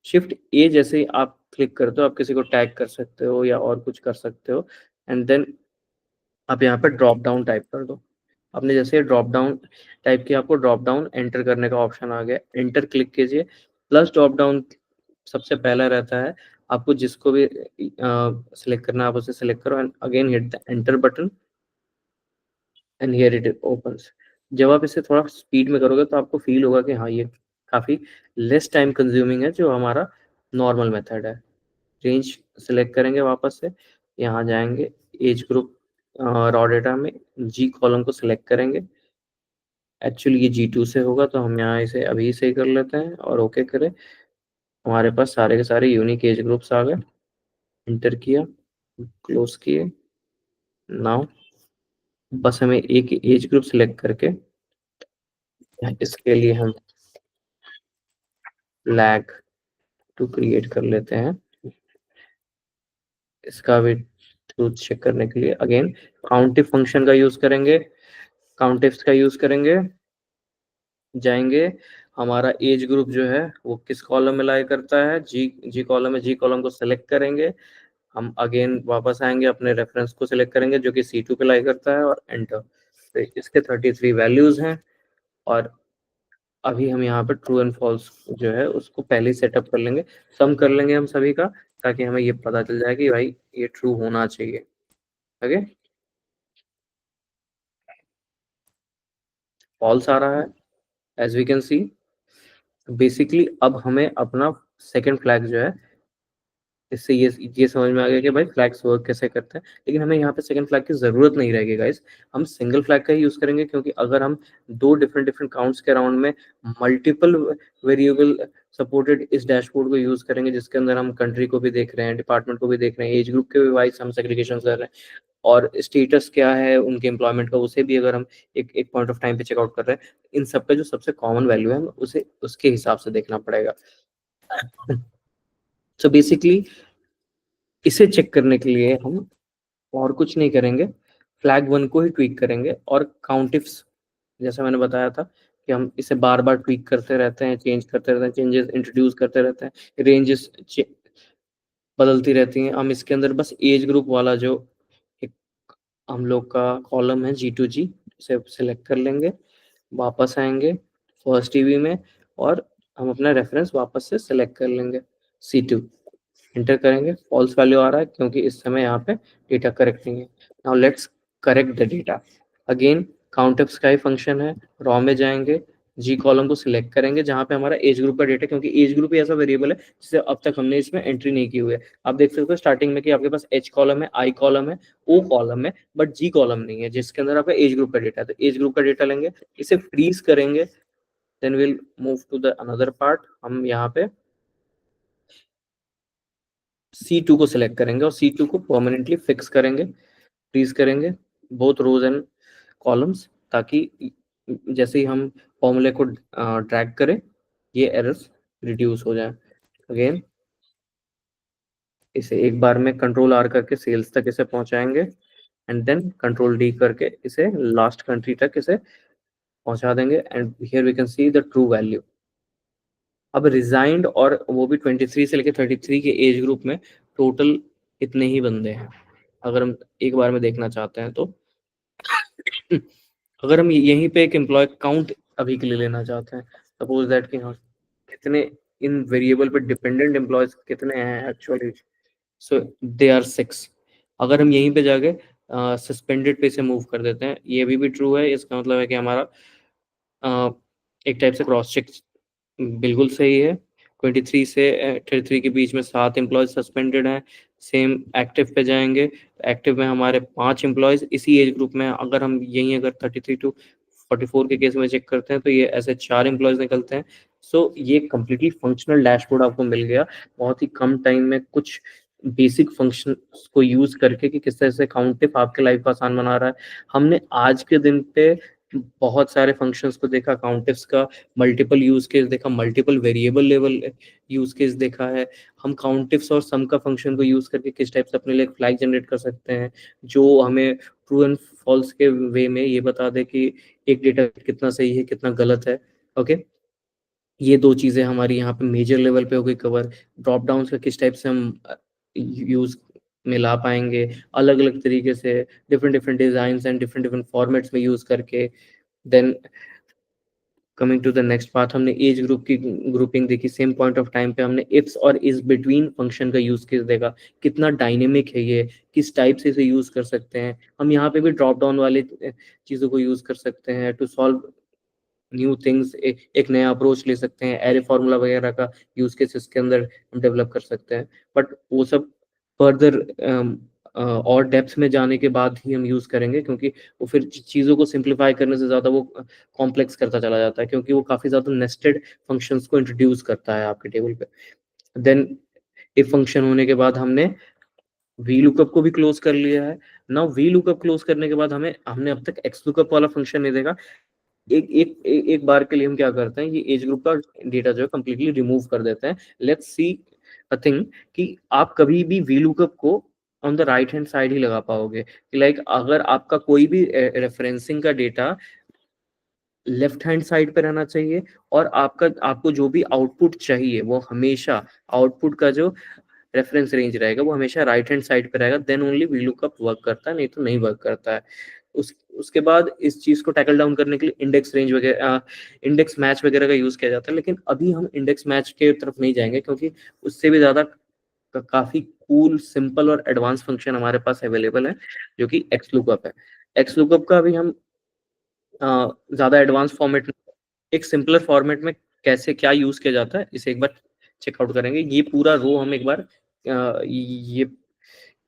शिफ्ट ए जैसे ही आप क्लिक करते हो, आप किसी को टैग कर सकते हो या और कुछ कर सकते हो, एंड देन आप यहाँ पे ड्रॉप डाउन टाइप कर दो। आपने जैसे ड्रॉप डाउन टाइप किया, आपको ड्रॉप डाउन एंटर करने का ऑप्शन आ गया, एंटर क्लिक कीजिए। प्लस ड्रॉप डाउन सबसे पहला रहता है, आपको जिसको भी सिलेक्ट करना है आप उसे सिलेक्ट करो, and again hit the enter button, and here it opens. जब आप इसे थोड़ा स्पीड में करोगे तो आपको फील होगा कि हाँ, ये काफ़ी लेस टाइम कंज्यूमिंग है जो हमारा नॉर्मल मेथड है। रेंज सेलेक्ट करेंगे वापस से, यहाँ जाएंगे एज ग्रुप रॉ डेटा में जी कॉलम को सिलेक्ट करेंगे। एक्चुअली ये G2 से होगा, तो हम यहाँ इसे अभी से ही कर लेते हैं और ओके करें। हमारे पास सारे के सारे यूनिक एज ग्रुप्स आ गए। इंटर किया, क्लोज किए। नाउ बस हमें एक एज ग्रुप सिलेक्ट करके इसके लिए हम लैग टू क्रिएट कर लेते हैं। इसका भी ट्रूथ चेक करने के लिए अगेन काउंटिफ फंक्शन का यूज करेंगे, काउंटिफ्स का यूज करेंगे, जाएंगे हमारा एज ग्रुप जो है वो किस कॉलम में लाई करता है, जी जी कॉलम है, जी कॉलम को सिलेक्ट करेंगे, हम अगेन वापस आएंगे अपने रेफरेंस को सिलेक्ट करेंगे जो कि C2 पे लाई करता है और एंटर। तो इसके 33 वैल्यूज हैं और अभी हम यहाँ पे ट्रू एंड फॉल्स जो है उसको पहले ही सेटअप कर लेंगे, सम कर लेंगे हम सभी का, ताकि हमें ये पता चल जाए कि भाई ये ट्रू होना चाहिए। ओके, फॉल्स आ रहा है as we can see. Basically अब हमें अपना सेकंड फ्लैग जो है, इससे ये समझ में आ गया कि भाई फ्लैग्स वर्क कैसे करते हैं, लेकिन हमें यहाँ पे सेकंड फ्लैग की जरूरत नहीं रहेगी गाइस, हम सिंगल फ्लैग का ही यूज करेंगे, क्योंकि अगर हम दो डिफरेंट डिफरेंट काउंट्स के राउंड में मल्टीपल वेरिएबल सपोर्टेड इस डैशबोर्ड को यूज करेंगे, जिसके अंदर हम कंट्री को भी देख रहे हैं, डिपार्टमेंट को भी देख रहे हैं, एज ग्रुप के भी वाइज हम सेग्रीगेशन कर रहे हैं, और स्टेटस क्या है उनके एम्प्लॉयमेंट का उसे भी अगर हम एक एक पॉइंट ऑफ टाइम पे चेकआउट कर रहे हैं, इन सब का जो सबसे कॉमन वैल्यू है हमें उसे उसके हिसाब से देखना पड़ेगा। सो बेसिकली इसे चेक करने के लिए हम और कुछ नहीं करेंगे, फ्लैग वन को ही ट्वीक करेंगे, और काउंटिफ्स जैसे मैंने बताया था कि हम इसे बार बार ट्वीक करते रहते हैं, चेंज करते रहते हैं, चेंजेस इंट्रोड्यूस करते रहते हैं, रेंजेस बदलती रहती हैं। हम इसके अंदर बस एज ग्रुप वाला जो एक हम लोग का कॉलम है G2G, इसे सिलेक्ट कर लेंगे, वापस आएंगे फर्स्ट टीवी में, और हम अपना रेफरेंस वापस से सिलेक्ट कर लेंगे C2, इंटर करेंगे, फॉल्स वैल्यू आ रहा है क्योंकि इस समय यहाँ पे डेटा करेक्ट नहीं है। Now let's correct the data. Again count sky function है, रॉ में जाएंगे, जी कॉलम को सिलेक्ट करेंगे जहाँ पे हमारा एज ग्रुप का डेटा, क्योंकि एज ग्रुप ही ऐसा वेरिएबल है जिसे अब तक हमने इसमें एंट्री नहीं की हुई है। आप देख सकते हो स्टार्टिंग में कि आपके पास एच कॉलम है, आई कॉलम है, ओ कॉलम है, बट जी कॉलम नहीं है जिसके अंदर आपका एज ग्रुप का डेटा है। तो एज ग्रुप का डेटा लेंगे, इसे फ्रीज करेंगे, then will move to the another part. हम यहाँ पे C2 को सिलेक्ट करेंगे और C2 को परमानेंटली फिक्स करेंगे, फ्रीज करेंगे बोथ रोज एंड कॉलम्स, ताकि जैसे ही हम फॉर्मूले को ड्रैग करें ये एरर्स रिड्यूस हो जाए। अगेन इसे एक बार में कंट्रोल R करके सेल्स तक इसे पहुंचाएंगे, एंड देन कंट्रोल D करके इसे लास्ट कंट्री तक इसे पहुंचा देंगे, and here we can see the true value. अब रिजाइंड और वो भी 23 से लेकर 33 के एज ग्रुप में टोटल इतने ही बंदे हैं, अगर हम एक बार में देखना चाहते हैं तो। अगर हम यहीं पे एक एम्प्लॉय काउंट अभी के लिए लेना चाहते हैं, सपोज दैट कि हाँ कितने इन वेरिएबल पे डिपेंडेंट एम्प्लॉयज कितने हैं एक्चुअली, सो दे आर 6। अगर हम यहीं पे जाके सस्पेंडेड पे से मूव कर देते हैं, ये भी ट्रू है, इसका मतलब है कि हमारा एक टाइप से क्रॉस चेक बिल्कुल सही है। 23 से 33 के बीच में 7 एम्प्लॉयज सस्पेंडेड हैं। सेम एक्टिव पे जाएंगे, एक्टिव में हमारे 5 एम्प्लॉयज इसी एज ग्रुप में, अगर हम यहीं अगर 33 टू 44 के केस में चेक करते हैं तो ये ऐसे 4 एम्प्लॉयज निकलते हैं। सो ये कम्प्लीटली फंक्शनल डैशबोर्ड आपको मिल गया बहुत ही कम टाइम में, कुछ बेसिक फंक्शन को यूज करके कि किस तरह से काउंटिफ आपके लाइफ को आसान बना रहा है। हमने आज के दिन पे बहुत सारे फंक्शंस को देखा, काउंटिफ्स का मल्टीपल यूज केस देखा, multiple variable level use case देखा है। हम काउंटिफ्स और सम का फंक्शन को यूज करके किस टाइप से अपने लिए फ्लैग जनरेट कर सकते हैं जो हमें ट्रू एंड फॉल्स के वे में ये बता दे कि एक डेटा कितना सही है कितना गलत है। ओके, ये दो चीजें हमारी यहाँ पे मेजर लेवल पे हो गई कवर। ड्रॉप डाउन का किस टाइप से हम यूज में ला पाएंगे, अलग अलग तरीके से different different design and different different formats में यूज करके। Then coming to the next part, हमने एज ग्रुप की ग्रुपिंग देखी, सेम पॉइंट ऑफ टाइम पे हमने इफ्स और इज बिटवीन फंक्शन का यूज केस देखा, कितना डायनेमिक है ये, किस टाइप से इसे यूज कर सकते हैं। हम यहाँ पे भी ड्रॉप डाउन वाले चीजों को यूज कर सकते हैं टू सॉल्व न्यू थिंग्स, एक नया अप्रोच ले सकते हैं, एरे फार्मूला वगैरह का यूज केस इसके अंदर हम डेवलप कर सकते हैं। बट वो सब फर्दर और डेप्थ में जाने के बाद ही हम यूज करेंगे, क्योंकि वो फिर चीज़ों को सिंप्लीफाई करने से ज़्यादा वो कॉम्प्लेक्स करता चला जाता है, क्योंकि वो काफ़ी ज़्यादा नेस्टेड फंक्शंस को इंट्रोड्यूस करता है आपके टेबल पे। देन इफ फंक्शन होने के बाद हमने वी लुकअप को भी क्लोज कर लिया है। नाउ वी लुकअप क्लोज करने के बाद हमें हमने अब तक एक्स लुकअप वाला फंक्शन नहीं देखा। एक बार के लिए हम क्या करते हैं, ये एज ग्रुप का डेटा जो है कंप्लीटली रिमूव कर देते हैं। लेट्स सी अ थिंग कि आप कभी भी वी लुकअप को on the right hand side ही लगा पाओगे। लाइक अगर आपका कोई भी रेफरेंसिंग का डेटा लेफ्ट हैंड साइड पे रहना चाहिए, और आपको जो भी आउटपुट चाहिए वो हमेशा आउटपुट का जो रेफरेंस रेंज रहेगा वो हमेशा राइट हैंड साइड पे रहेगा, then only V lookup work करता है, नहीं तो नहीं वर्क करता है। उसके बाद इस चीज को टैकल डाउन करने के लिए इंडेक्स रेंज वगैरह, इंडेक्स मैच वगैरह का यूज किया जाता है, लेकिन अभी हम इंडेक्स मैच के तरफ नहीं जाएंगे, क्योंकि उससे भी ज्यादा काफी कूल, सिंपल और एडवांस फंक्शन हमारे पास अवेलेबल है, जो कि एक्स लुकअप है। एक्स लुकअप का भी हम ज्यादा एडवांस फॉर्मेट, एक सिंपलर फॉर्मेट में कैसे क्या यूज किया जाता है इसे एक बार चेकआउट करेंगे। ये पूरा रो हम एक बार ये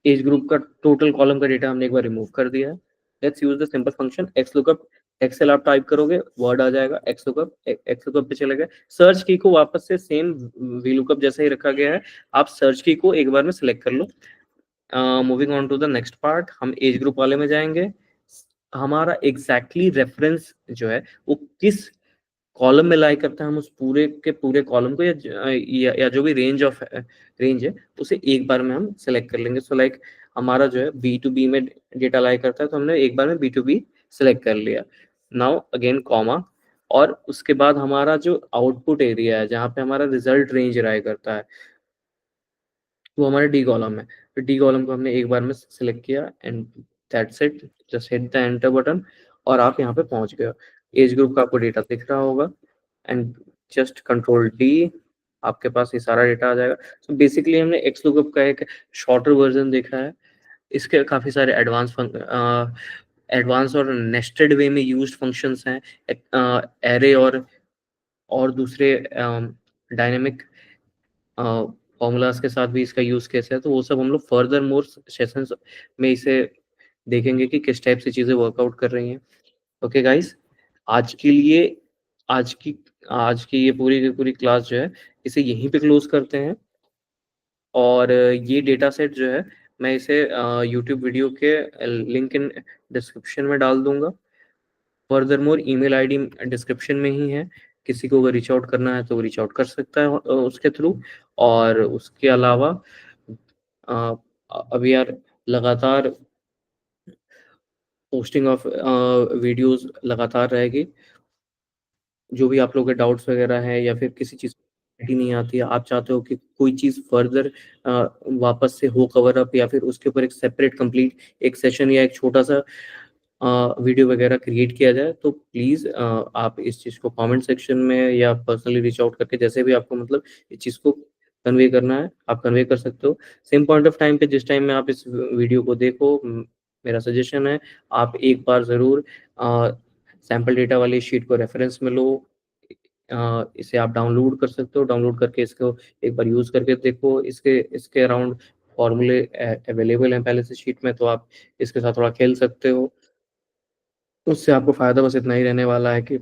एज ग्रुप का टोटल कॉलम का डेटा हमने एक बार रिमूव कर दिया है। Let's use the simple function X lookup. Excel आप टाइप करोगे वर्ड आ जाएगा, एक्स लुकअप, एक्स लुकअप पे चले गए। सर्च की को वापस से सेम वी लुकअप जैसा ही रखा गया है, आप सर्च की को एक बार में सिलेक्ट कर लो। Moving on to the next part, हम एज ग्रुप वाले में जाएंगे। हमारा एग्जैक्टली रेफरेंस जो है वो किस कॉलम में लाई करता है, हम उस पूरे के पूरे कॉलम को या जो भी रेंज है उसे एक बार में हम सेलेक्ट कर लेंगे। सो लाइक हमारा जो है बी टू बी में डेटा लाई करता है, तो हमने एक बार में बी टू बी सेलेक्ट कर लिया। नाउ अगेन कॉमा, और उसके बाद हमारा जो आउटपुट एरिया है जहाँ पे हमारा रिजल्ट रेंज राय करता है वो हमारे डी कॉलम है। तो डी कॉलम को हमने एक बार में सिलेक्ट किया and that's it, just hit the enter button और आप यहाँ पे पहुंच गए। एज ग्रुप का आपको डेटा दिख रहा होगा एंड जस्ट कंट्रोल डी, आपके पास ये सारा डेटा आ जाएगा। तो बेसिकली हमने एक्स लुकअप का एक शॉर्टर वर्जन देखा है। इसके काफी सारे एडवांस और नेस्टेड वे में यूज्ड फंक्शंस हैं। एरे और दूसरे डायनेमिक फॉर्मूलाज के साथ भी इसका यूज कैसे है, तो वो सब हम लोग फर्दर मोर सेशंस में इसे देखेंगे कि किस टाइप से चीजें वर्कआउट कर रही हैं। ओके गाइस, आज के लिए आज की आज की ये पूरी की पूरी क्लास जो है इसे यहीं पे क्लोज करते हैं। और ये डेटा सेट जो है मैं इसे यूट्यूब वीडियो के लिंक इन डिस्क्रिप्शन में डाल दूंगा। Further more email ID description में ही है, किसी को अगर रीच आउट करना है तो रीच आउट कर सकता है उसके थ्रू। और उसके अलावा अ, अभी यार लगातार पोस्टिंग ऑफ वीडियोस लगातार रहेगी। जो भी आप लोगों के डाउट्स वगैरह हैं या फिर किसी चीज़ की नहीं आती है, आप चाहते हो कि कोई चीज़ फर्दर वापस से हो कवर अप, या फिर उसके ऊपर एक सेपरेट कंप्लीट एक सेशन या एक छोटा सा वीडियो वगैरह क्रिएट किया जाए, तो प्लीज़ आप इस चीज़ को कमेंट सेक्शन में या पर्सनली रीच आउट करके जैसे भी आपको मतलब इस चीज़ को कन्वे करना है आप कन्वे कर सकते हो। सेम पॉइंट ऑफ टाइम पे जिस टाइम में आप इस वीडियो को देखो, मेरा सजेशन है आप एक बार ज़रूर सैम्पल डेटा वाली शीट को रेफरेंस में लो। इसे आप डाउनलोड कर सकते हो, डाउनलोड करके इसको एक बार यूज़ करके देखो। इसके इसके अराउंड फॉर्मूले अवेलेबल हैं पहले से शीट में, तो आप इसके साथ थोड़ा खेल सकते हो। उससे आपको फ़ायदा बस इतना ही रहने वाला है कि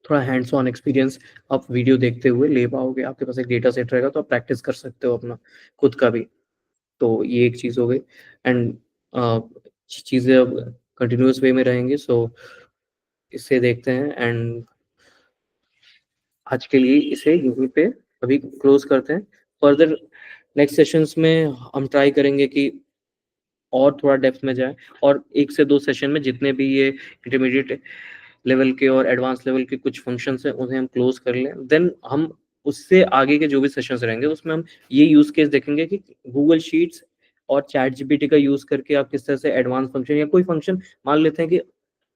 थोड़ा हैंड्स ऑन एक्सपीरियंस आप वीडियो देखते हुए ले पाओगे। आपके पास एक डेटा सेट रहेगा तो आप प्रैक्टिस कर सकते हो अपना खुद का भी। तो ये एक चीज़ हो गई। एंड चीज़ें अब कंटिन्यूअस वे में रहेंगी, सो इससे देखते हैं। एंड आज के लिए इसे यहीं पे अभी क्लोज करते हैं। फर्दर नेक्स्ट सेशंस में हम ट्राई करेंगे कि और थोड़ा डेप्थ में जाए, और एक से दो सेशन में जितने भी ये इंटरमीडिएट लेवल के और एडवांस लेवल के कुछ फंक्शंस हैं उन्हें हम क्लोज कर लें। देन हम उससे आगे के जो भी सेशंस रहेंगे उसमें हम ये यूज केस देखेंगे कि गूगल शीट्स और चैट जीपीटी का यूज करके आप किस तरह से एडवांस फंक्शन या कोई फंक्शन मान लेते हैं कि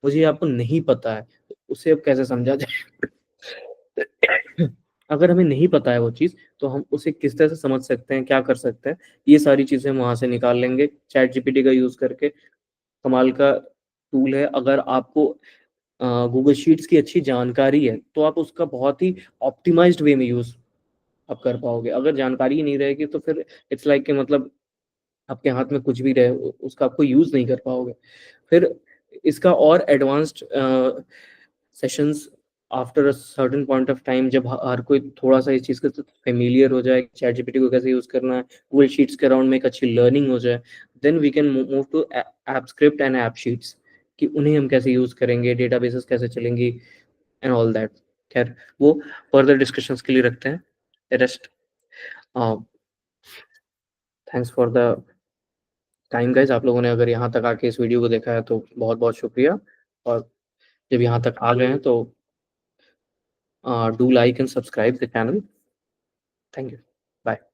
मुझे आपको नहीं पता है, तो उसे अब कैसे समझा जाए। अगर हमें नहीं पता है वो चीज़, तो हम उसे किस तरह से समझ सकते हैं, क्या कर सकते हैं, ये सारी चीज़ें हम वहाँ से निकाल लेंगे चैट जीपीटी का यूज़ करके। कमाल का टूल है। अगर आपको गूगल शीट्स की अच्छी जानकारी है तो आप उसका बहुत ही ऑप्टिमाइज्ड वे में यूज़ आप कर पाओगे। अगर जानकारी ही नहीं रहेगी तो फिर इट्स लाइक कि मतलब आपके हाथ में कुछ भी रहे उसका आपको यूज़ नहीं कर पाओगे। फिर इसका और advanced sessions after a certain point of time, जब हर कोई थोड़ा सा इस चीज़ के साथ फेमिलियर हो जाए, चैट जीपीटी को कैसे यूज़ करना है, गूगल शीट्स के अराउंड में एक अच्छी लर्निंग हो जाए, then we can move to app script and app sheets, कि उन्हें हम कैसे यूज़ करेंगे, डेटाबेसेस कैसे चलेंगी एंड ऑल दैट। खैर वो फर्दर डिस्कशंस के लिए रखते हैं। Rest, thanks for the time guys, आप लोगों ने अगर यहाँ तक आके इस वीडियो को देखा है तो बहुत-बहुत शुक्रिया। और जब यहाँ तक आ गए हैं तो do like and subscribe the channel. Thank you. Bye.